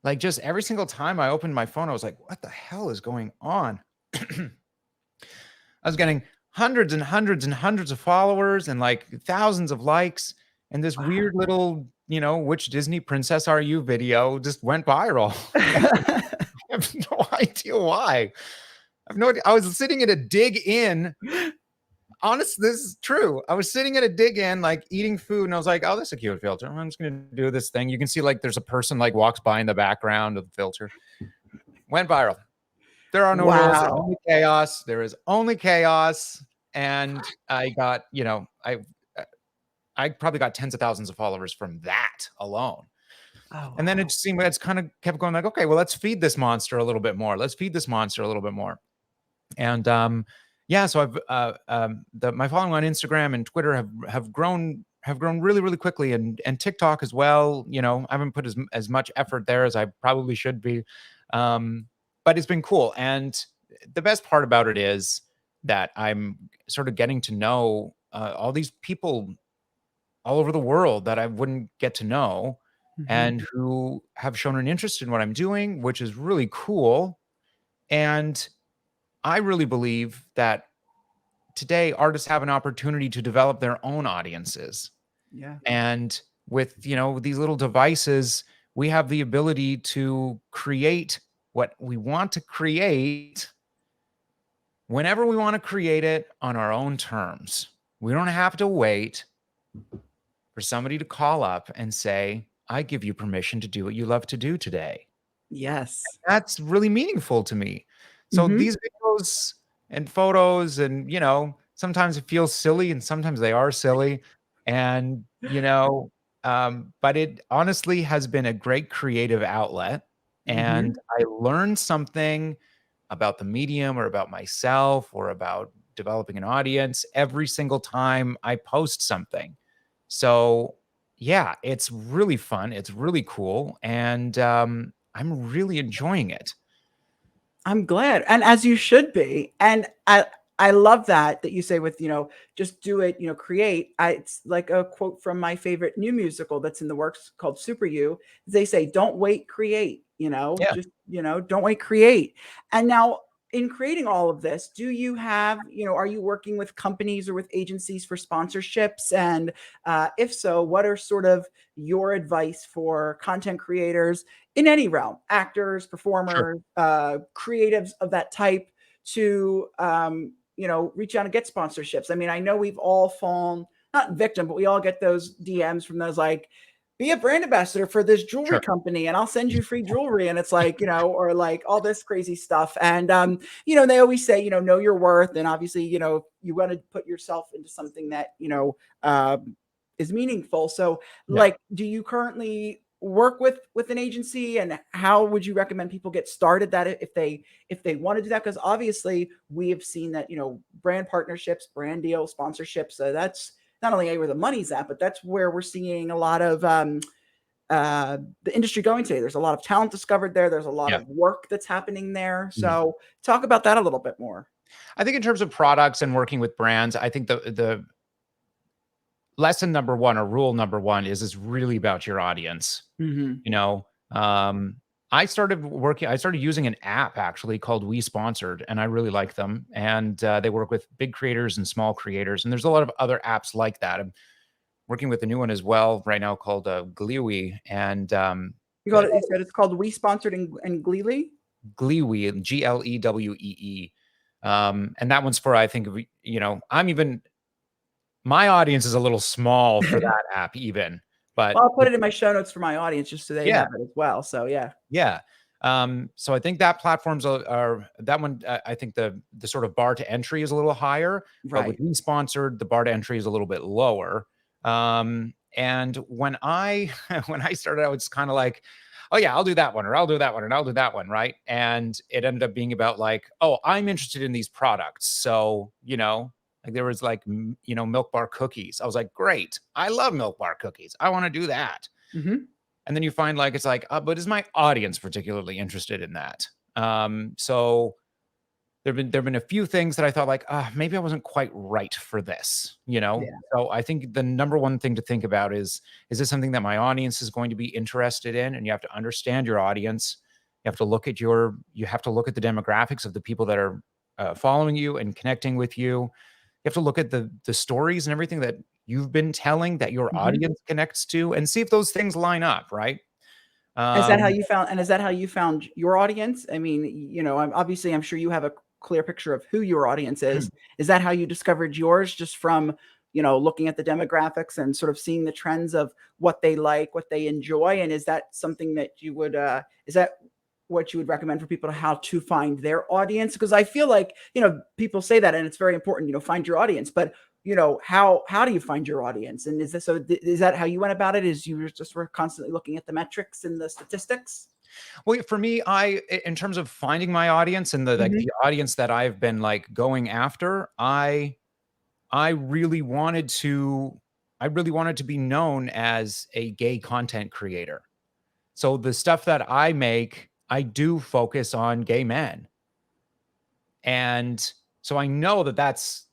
Like, just every single time I opened my phone, I was like, what the hell is going on? I was getting hundreds and hundreds and hundreds of followers and like thousands of likes. And this weird little, which Disney princess are you video just went viral. I have no idea why. I have no idea. I was sitting at a dig in. Honest, this is true. I was sitting at a dig in, like eating food, and I was like, oh, this is a cute filter. I'm just going to do this thing. You can see like there's a person like walks by in the background of the filter. Went viral. There are no rules, there's only chaos. There is only chaos. And I got, I probably got tens of thousands of followers from that alone. Oh, and then it seemed it's kind of kept going like, okay, well, let's feed this monster a little bit more. Let's feed this monster a little bit more. And so I've my following on Instagram and Twitter have grown really, really quickly, and TikTok as well. I haven't put as much effort there as I probably should be. But it's been cool. And the best part about it is that I'm sort of getting to know all these people all over the world that I wouldn't get to know, and who have shown an interest in what I'm doing, which is really cool. And I really believe that today artists have an opportunity to develop their own audiences. Yeah. And with, these little devices, we have the ability to create what we want to create whenever we want to create it on our own terms. We don't have to wait for somebody to call up and say, I give you permission to do what you love to do today. Yes. And that's really meaningful to me. So these videos and photos and, sometimes it feels silly and sometimes they are silly. And, but it honestly has been a great creative outlet. And I learned something about the medium or about myself or about developing an audience every single time I post something. So yeah, it's really fun. It's really cool. And I'm really enjoying it. I'm glad. And as you should be. And I love that you say with, just do it, create. It's like a quote from my favorite new musical that's in the works called Super You. They say, don't wait, create, just, don't wait, create. And now in creating all of this, do you have, are you working with companies or with agencies for sponsorships? And if so, what are sort of your advice for content creators in any realm, actors, performers, creatives of that type to, reach out and get sponsorships? I mean, I know we've all fallen, not victim, but we all get those DMs from those like, be a brand ambassador for this jewelry company and I'll send you free jewelry. And it's like, or like all this crazy stuff. And, they always say, know your worth. And obviously, you want to put yourself into something that, is meaningful. So like, do you currently work with an agency, and how would you recommend people get started that if they want to do that? Because obviously we have seen that, brand partnerships, brand deals, sponsorships, that's not only where the money's at, but that's where we're seeing a lot of the industry going today. There's a lot of talent discovered there. There's a lot of work that's happening there. So talk about that a little bit more. I think in terms of products and working with brands, I think the lesson number one or rule number one is really about your audience. I started using an app actually called We Sponsored, and I really like them. And they work with big creators and small creators. And there's a lot of other apps like that. I'm working with a new one as well right now called Gleewee. And you said it's called We Sponsored and Gleewee? Gleewee, Glewee. And that one's for, I think, my audience is a little small for that app even. But I'll put it in my show notes for my audience just so they have it as well. So yeah. So I think that platforms are that one. I think the sort of bar to entry is a little higher, but with We Sponsored, the bar to entry is a little bit lower. And when I started, I was kind of like, oh yeah, I'll do that one, or I'll do that one, and I'll do that one, right? And it ended up being about like, oh, I'm interested in these products, so like there was like, Milk Bar cookies. I was like, great. I love Milk Bar cookies. I want to do that. And then you find like, it's like, but is my audience particularly interested in that? So there've been a few things that I thought like, maybe I wasn't quite right for this, So I think the number one thing to think about is this something that my audience is going to be interested in? And you have to understand your audience. You have to look at the demographics of the people that are following you and connecting with you. have to look at the stories and everything that you've been telling that your Mhm. audience connects to, and see if those things line up, right? Is that how Um, you found and is that how you found your audience? I mean, I'm sure you have a clear picture of who your audience is. Is that how you discovered yours, just from, looking at the demographics and sort of seeing the trends of what they like, what they enjoy? And is that something that you would is that what you would recommend for people to how to find their audience? Because I feel like, people say that and it's very important, find your audience, but how do you find your audience? And is that how you went about it? Is you just were constantly looking at the metrics and the statistics? well, for me, in terms of finding my audience and the like Mhm. the audience that I've been like going after, I really wanted to I really wanted to be known as a gay content creator. So the stuff that I make, I do focus on gay men. And so I know that's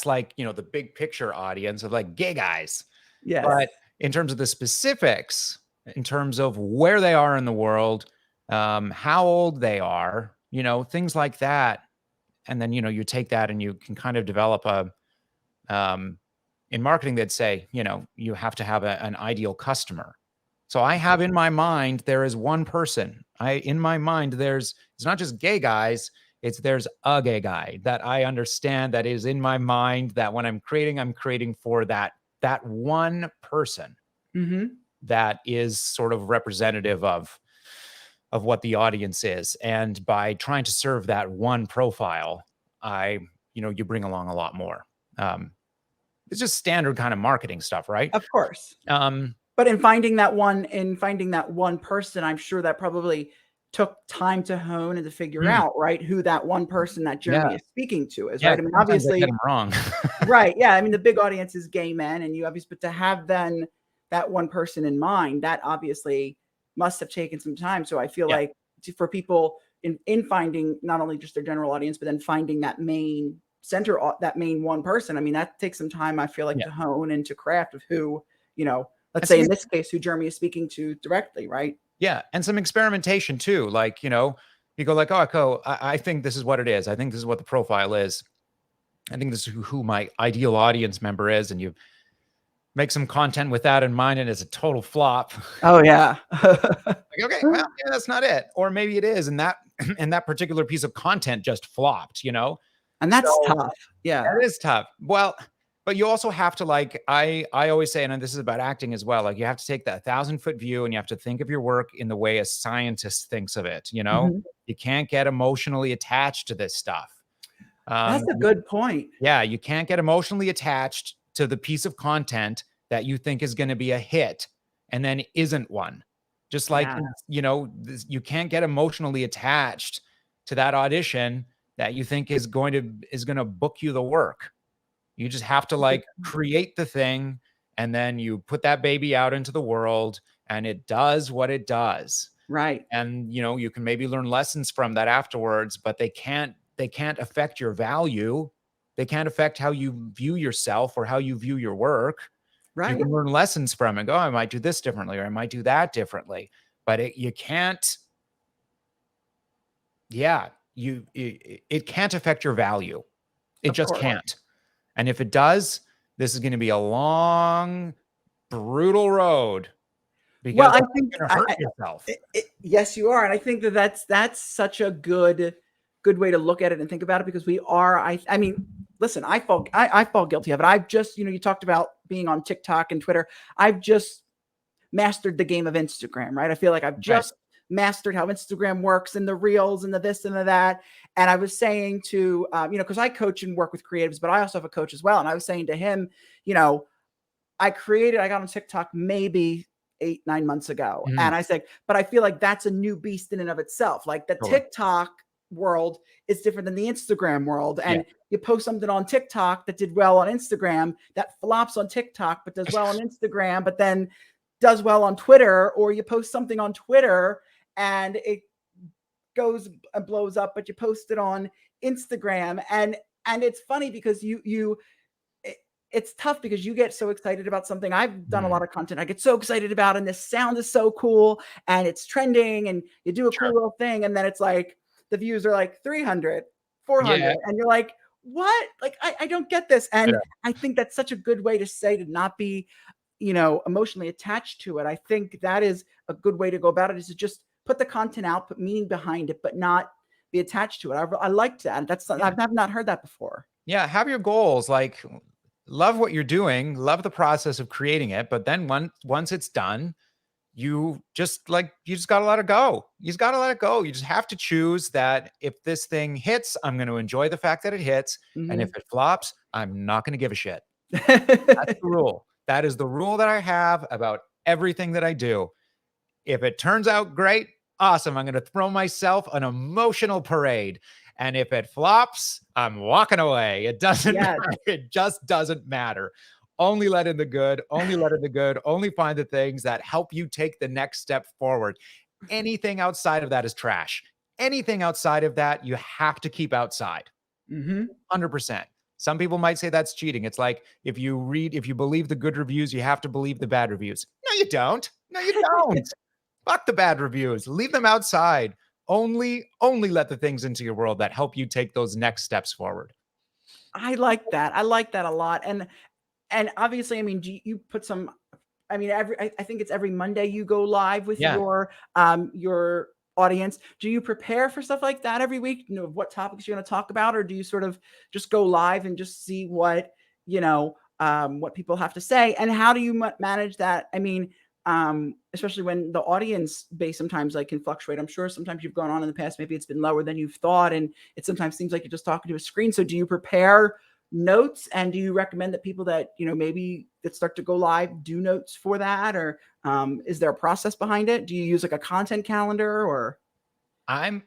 like, the big picture audience of like gay guys. Yes. But in terms of the specifics, in terms of where they are in the world, how old they are, things like that. And then, you take that and you can kind of develop um, in marketing, they'd say, you have to have an ideal customer. So I have in my mind, there is one person. In my mind, it's not just gay guys, there's a gay guy that I understand, that is in my mind, that when I'm creating for that one person Mhm. that is sort of representative of what the audience is. And by trying to serve that one profile, you bring along a lot more. It's just standard kind of marketing stuff, right? Of course. Um, But in finding that one person, I'm sure that probably took time to hone and to figure mm, out, right, who that one person that yeah, Jeremy is speaking to is, yeah. right? I mean, Sometimes I get obviously, them wrong. right. Yeah. I mean, the big audience is gay men, and but to have then that one person in mind, that obviously must have taken some time. So I feel Yeah, like for people in finding not only just their general audience, but then finding that main that main one person, I mean, that takes some time, I feel like, yeah. to hone and to craft of who, let's And say some in this case, who Jeremy is speaking to directly, right? Yeah, and some experimentation too. Like, you go like, "Oh, cool. I think this is what it is. I think this is what the profile is. I think this is who my ideal audience member is," and you make some content with that in mind, and it's a total flop. Oh yeah. Like, okay, well, yeah, that's not it. Or maybe it is, and that and that particular piece of content just flopped. And that's So tough. Yeah. that is tough. Well, but you also have to, like, I always say, and this is about acting as well, like, you have to take that 1,000-foot view, and you have to think of your work in the way a scientist thinks of it. Mhm. You can't get emotionally attached to this stuff. That's a good point. Yeah, you can't get emotionally attached to the piece of content that you think is gonna be a hit and then isn't one. Just like, Yeah. you can't get emotionally attached to that audition that you think is gonna book you the work. You just have to, like, create the thing, and then you put that baby out into the world, and it does what it does. Right. And, you can maybe learn lessons from that afterwards, but they can't affect your value. They can't affect how you view yourself or how you view your work. You Right. can learn lessons from it, go, "Oh, I might do this differently, or I might do that differently." But you can't yeah, it can't affect your value. It Of just course. can't. And if it does, this is gonna be a long, brutal road, Well, because I think you're gonna hurt yourself. yes, you are, and I think that that's such a good way to look at it and think about it, because we are. I mean, listen, I fall guilty of it. I've just, you talked about being on TikTok and Twitter. I've just mastered the game of Instagram, right? I feel like I've Right. just mastered how Instagram works, and the reels and the this and the that. And I was saying to, because I coach and work with creatives, but I also have a coach as well. And I was saying to him, you know, I got on TikTok maybe 8, 9 months ago. Mhm. And I said, but I feel like that's a new beast in and of itself. Like the Totally. TikTok world is different than the Instagram world. Yeah. And you post something on TikTok that did well on Instagram, that flops on TikTok, but does well on Instagram, but then does well on Twitter, or you post something on Twitter and it goes and blows up, but you post it on Instagram. And it's funny because it's tough because you get so excited about something. I've done a Mhm. lot of content I get so excited about, and this sound is so cool and it's trending, and you do a Sure. cool little thing, and then it's like the views are like 300, 400, Yeah. and you're like, what? Like, I don't get this. And I think that's such a good way to say, to not be, emotionally attached to it. I think that is a good way to go about it, is to just put the content out, put meaning behind it, but not be attached to it. I liked that. I've not heard that before. Yeah, have your goals. Like, love what you're doing, love the process of creating it, but then once it's done, you just gotta let it go. You just gotta let it go. You just have to choose that if this thing hits, I'm going to enjoy the fact that it hits, and if it flops, I'm not going to give a shit. That's the rule. That is the rule that I have about everything that I do. If it turns out great, awesome. I'm going to throw myself an emotional parade. And if it flops, I'm walking away. It doesn't matter. It just doesn't matter. Only let in the good, only let in the good, only find the things that help you take the next step forward. Anything outside of that is trash. Anything outside of that, you have to keep outside. 100%. Some people might say that's cheating. It's like, if you believe the good reviews, you have to believe the bad reviews. No, you don't. No, you don't. Fuck the bad reviews. Leave them outside. Only let the things into your world that help you take those next steps forward. I like that. I like that a lot. And obviously, I mean, you put some, I mean, I think it's every Monday you go live with your audience. Do you prepare for stuff like that every week? You know, what topics you're going to talk about, or do you sort of just go live and just see what people have to say? And how do you manage that? I mean, especially when the audience base sometimes can fluctuate. I'm sure sometimes you've gone on in the past, maybe it's been lower than you've thought, and it sometimes seems like you're just talking to a screen. So do you prepare notes, and do you recommend that people that maybe that start to go live do notes for that, or is there a process behind it? Do you use like a content calendar? Or I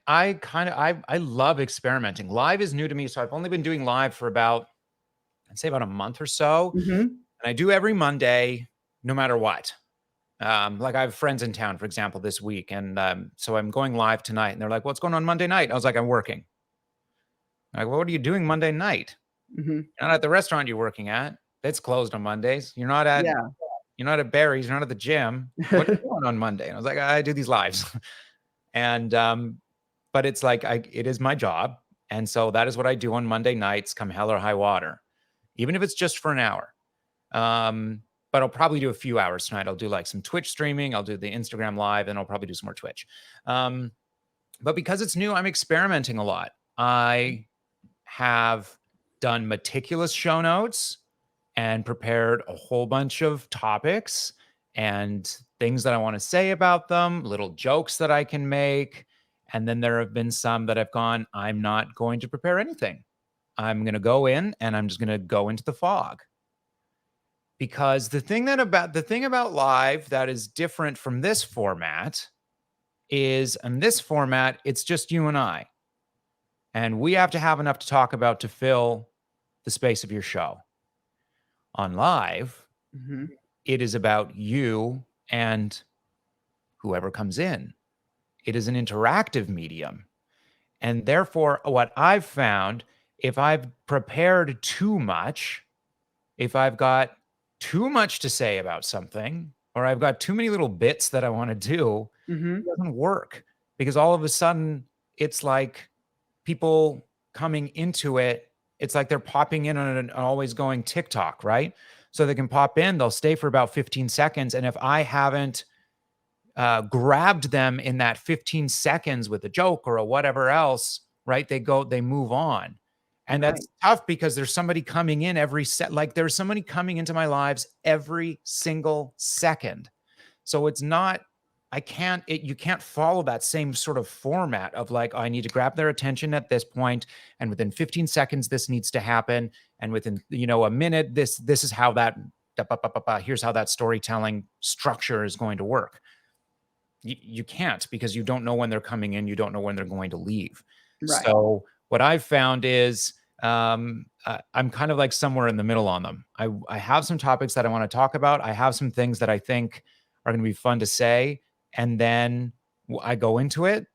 love experimenting. Live is new to me, so I've only been doing live for about a month or so, and I do every Monday, no matter what. Like, I have friends in town, for example, this week, and so I'm going live tonight, and they're like, "What's going on Monday night?" I was like, "I'm working." I'm like, "Well, what are you doing Monday night?" You're not at the restaurant you're working at. It's closed on Mondays. You're not at Barry's. You're not at the gym. What are you doing on Monday? And I was like, I do these lives. And but it's like, it is my job. And so that is what I do on Monday nights, come hell or high water, even if it's just for an hour. But I'll probably do a few hours tonight. I'll do like some Twitch streaming. I'll do the Instagram live, and I'll probably do some more Twitch. But because it's new, I'm experimenting a lot. I have done meticulous show notes and prepared a whole bunch of topics and things that I want to say about them, little jokes that I can make. And then there have been some that I've gone, I'm not going to prepare anything. I'm going to go in and I'm just going to go into the fog. Because the thing about live that is different from this format is, in this format, it's just you and I. And we have to have enough to talk about to fill the space of your show. On live, it is about you and whoever comes in. It is an interactive medium. And therefore, what I've found, if I've prepared too much, if I've got too much to say about something, or I've got too many little bits that I want to do, it doesn't work. Because all of a sudden, it's like people coming into it, it's like they're popping in on an always going TikTok, right? So they can pop in, they'll stay for about 15 seconds. And if I haven't grabbed them in that 15 seconds with a joke or a whatever else, right? They move on. And that's tough, because there's somebody coming in every like there's somebody coming into my lives every single second. So it's not, you can't follow that same sort of format of like, oh, I need to grab their attention at this point, and within 15 seconds, this needs to happen. And within, a minute, this is how that, here's how that storytelling structure is going to work. You can't, because you don't know when they're coming in. You don't know when they're going to leave. Right. So what I've found is I'm kind of like somewhere in the middle on them. I have some topics that I want to talk about. I have some things that I think are going to be fun to say. And then I go into it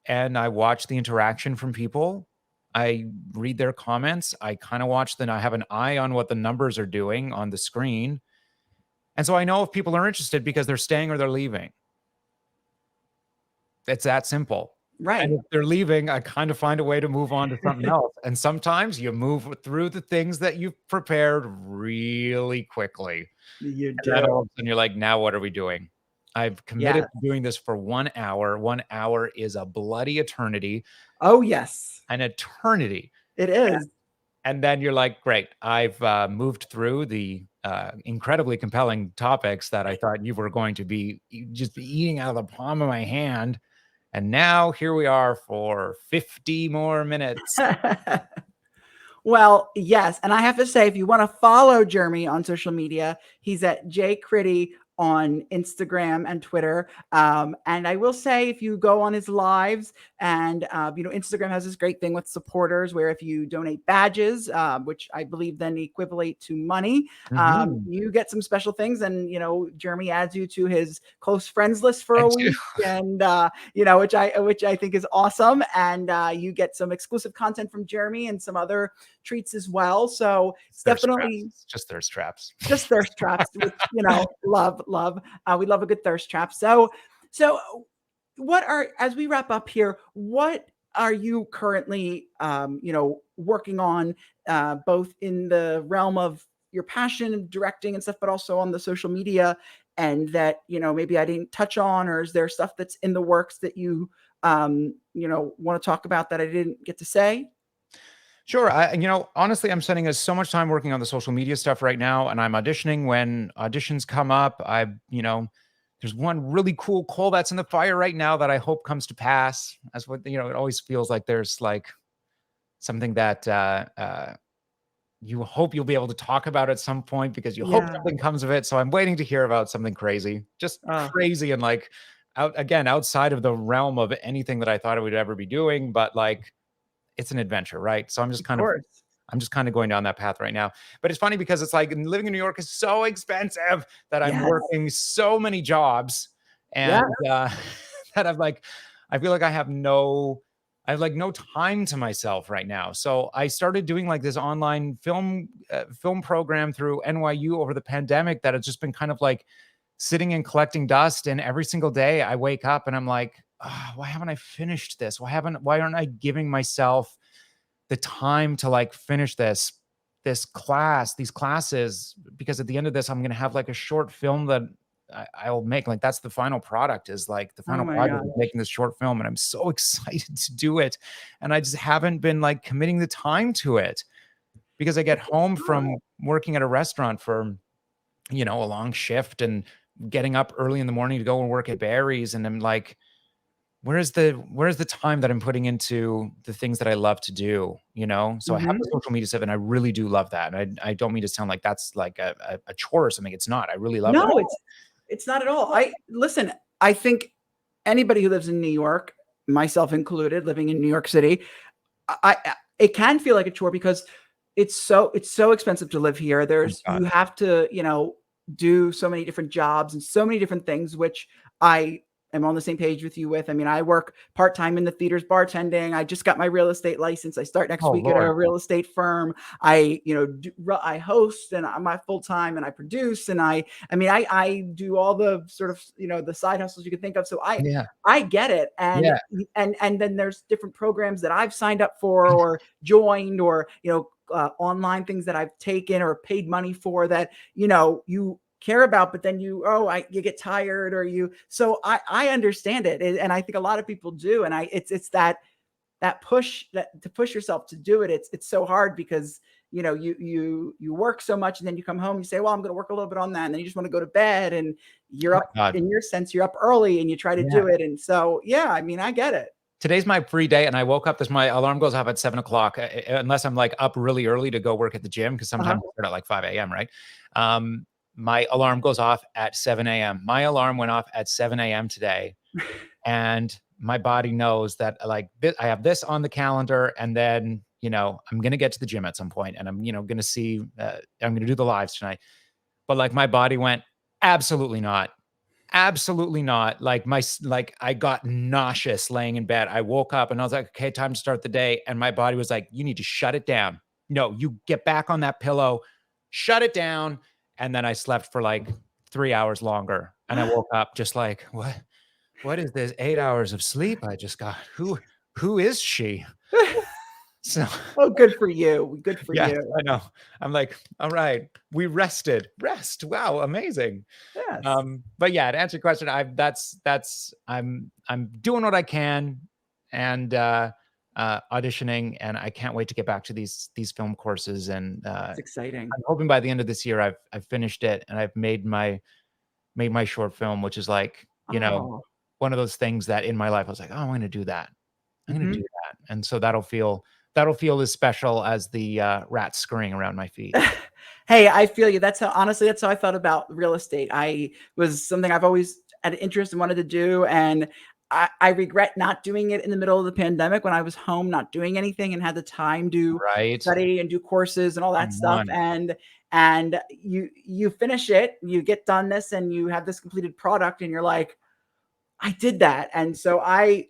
and I watch the interaction from people. I read their comments. I kind of watch I have an eye on what the numbers are doing on the screen. And so I know if people are interested, because they're staying or they're leaving. It's that simple. Right. And if they're leaving, I kind of find a way to move on to something else. And sometimes you move through the things that you've prepared really quickly. You And then all do. of a sudden you're like, now what are we doing? I've committed Yeah. to doing this for 1 hour. 1 hour is a bloody eternity. Oh, yes. An eternity. It is. And then you're like, great, I've moved through the incredibly compelling topics that I thought you were going to be just eating out of the palm of my hand. And now here we are for 50 more minutes. Well, yes. And I have to say, if you want to follow Jeremy on social media, he's at jcritty on Instagram and Twitter. And I will say, if you go on his lives, and Instagram has this great thing with supporters where if you donate badges, which I believe then equivalent to money, you get some special things. And Jeremy adds you to his close friends list for a week, and which I think is awesome. And you get some exclusive content from Jeremy and some other treats as well. So it's definitely just thirst traps. Just thirst traps. With, love. We love a good thirst trap. So as we wrap up here, what are you currently working on, both in the realm of your passion of directing and stuff, but also on the social media, and that maybe I didn't touch on, or is there stuff that's in the works that you want to talk about that I didn't get to say? Sure. Honestly, I'm spending so much time working on the social media stuff right now, and I'm auditioning when auditions come up. There's one really cool coal that's in the fire right now that I hope comes to pass. That's what, it always feels like there's like something that you hope you'll be able to talk about at some point, because you hope something comes of it. So I'm waiting to hear about something crazy, just crazy, and like outside of the realm of anything that I thought I would ever be doing, but like, it's an adventure, right? So I'm just kind of going down that path right now. But it's funny because it's like living in New York is so expensive that I'm working so many jobs, and that I feel like I have no time to myself right now. So I started doing like this online film program through NYU over the pandemic that has just been kind of like sitting and collecting dust. And every single day I wake up and I'm like, oh, why haven't I finished this? Why aren't I giving myself the time to like finish these classes? Because at the end of this, I'm going to have like a short film that I'll make. Like, that's the final product, is like the final project of making this short film. And I'm so excited to do it. And I just haven't been like committing the time to it, because I get home from working at a restaurant for, a long shift and getting up early in the morning to go and work at Barry's. And I'm like, where's the time that I'm putting into the things that I love to do, So I have the social media stuff, and I really do love that. And I don't mean to sound like that's like a chore or something. It's not. I really love it. No, it's not at all. I think anybody who lives in New York, myself included, living in New York City, it can feel like a chore because it's so expensive to live here. You have to, do so many different jobs and so many different things, which I am on the same page with you with. I mean, I work part-time in the theaters bartending. I just got my real estate license. I start next week at a real estate firm. I host, and I'm my full-time, and I produce, and I do all the sort of, the side hustles you can think of. So I get it. And, and then there's different programs that I've signed up for or joined, or, online things that I've taken or paid money for that, you care about, but then you get tired, so I understand it. And I think a lot of people do. And it's that push, that to push yourself to do it. It's so hard because, you work so much, and then you come home, you say, well, I'm going to work a little bit on that. And then you just want to go to bed, and you're up, in your sense, you're up early, and you try to do it. And so, I get it. Today's my free day, and I woke up. My alarm goes off at 7 o'clock, unless I'm like up really early to go work at the gym, because sometimes I start at like 5 a.m. Right? My alarm goes off at 7 a.m. My alarm went off at 7 a.m. today, and my body knows that like I have this on the calendar, and then I'm gonna get to the gym at some point, and I'm gonna see I'm gonna do the lives tonight. But like my body went, absolutely not. Absolutely not. Like I got nauseous laying in bed. I woke up and I was like, okay, time to start the day. And my body was like, you need to shut it down. No, you get back on that pillow, shut it down. And then I slept for like 3 hours longer. And I woke up just like, what what is this 8 hours of sleep I just got? Who is she? So Oh, good for you. Good for yes, you. I know. I'm like, all right, we rested. Rest. Wow, amazing. Yes. But yeah, to answer your question, I'm doing what I can and auditioning, and I can't wait to get back to these film courses. And It's exciting. I'm hoping by the end of this year I've finished it and I've made my short film, which is like, Oh. one of those things that in my life I was like, oh, I'm going to do that. I'm going to Mhm. do that. And so that'll feel as special as the rats scurrying around my feet. Hey, I feel you. Honestly, that's how I thought about real estate. I was something I've always had an interest and wanted to do. And I regret not doing it in the middle of the pandemic when I was home, not doing anything and had the time to Right. study and do courses and all that Come stuff. on. And you finish it, you get done this and you have this completed product and you're like, I did that. And so I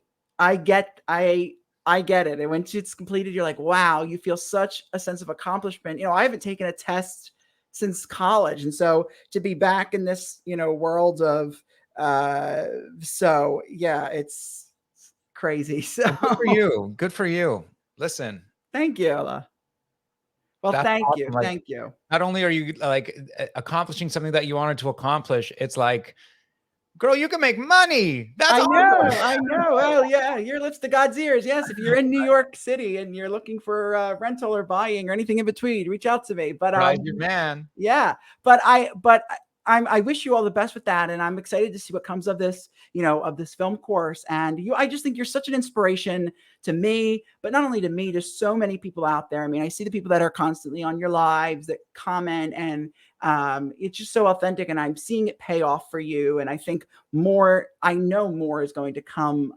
get it. And once it's completed, you're like, wow, you feel such a sense of accomplishment. I haven't taken a test since college. And so to be back in this, world of, so yeah, it's crazy. So Well, good for you. Good for you. Listen, thank you, Ella. Well, that's thank you. awesome. Like, Thank you. not only are you like accomplishing something that you wanted to accomplish, it's like, girl, you can make money. That's awesome. I know. Well, yeah, your lips to God's ears. Yes, if you're in New York City and you're looking for rental or buying or anything in between, reach out to me. But Right, your man. yeah, I wish you all the best with that, and I'm excited to see what comes of this, of this film course. And I just think you're such an inspiration to me, but not only to me, to so many people out there. I mean, I see the people that are constantly on your lives that comment, and it's just so authentic, and I'm seeing it pay off for you. And I think I know more is going to come.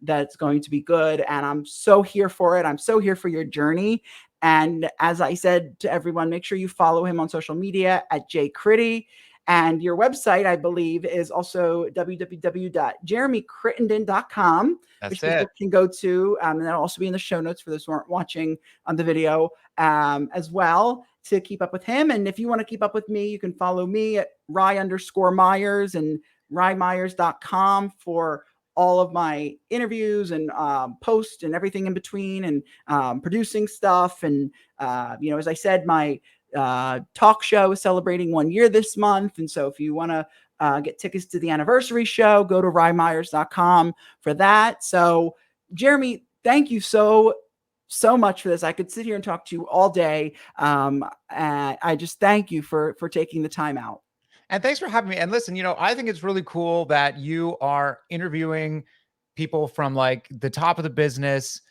That's going to be good, and I'm so here for it. I'm so here for your journey. And as I said to everyone, make sure you follow him on social media at JCritty. And your website, I believe, is also www.jeremycrittenden.com, which people can go to. And that'll also be in the show notes for those who aren't watching on the video as well, to keep up with him. And if you want to keep up with me, you can follow me at Rye_Myers and RyeMyers.com for all of my interviews and posts and everything in between, and producing stuff. And, as I said, my talk show is celebrating 1 year this month. And so if you want to get tickets to the anniversary show, go to RyeMyers.com for that. So Jeremy, thank you so much for this. I could sit here and talk to you all day. And I just thank you for taking the time out. And thanks for having me. And listen, I think it's really cool that you are interviewing people from like the top of the business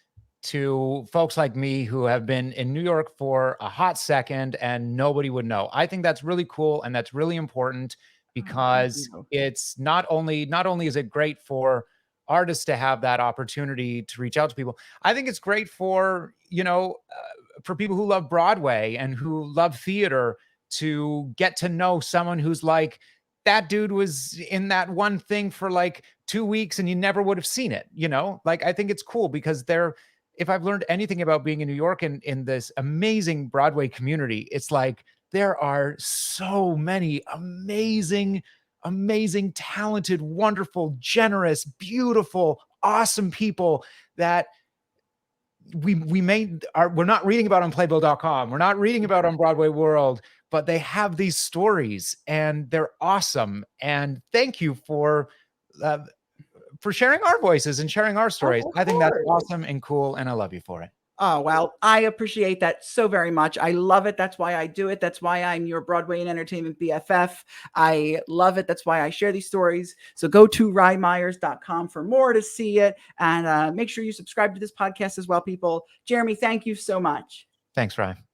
to folks like me who have been in New York for a hot second and nobody would know. I think that's really cool. And that's really important because it's not only is it great for artists to have that opportunity to reach out to people. I think it's great for, for people who love Broadway and who love theater to get to know someone who's like, that dude was in that one thing for like 2 weeks and you never would have seen it, Like, I think it's cool because if I've learned anything about being in New York and in this amazing Broadway community, it's like there are so many amazing, talented, wonderful, generous, beautiful, awesome people that we're not reading about on Playbill.com. We're not reading about on Broadway World, but they have these stories and they're awesome. And thank you for sharing our voices and sharing our stories. I think that's awesome and cool. And I love you for it. Oh, well, I appreciate that so very much. I love it. That's why I do it. That's why I'm your Broadway and entertainment BFF. I love it. That's why I share these stories. So go to RyeMyers.com for more to see it. And make sure you subscribe to this podcast as well, people. Jeremy, thank you so much. Thanks, Rye.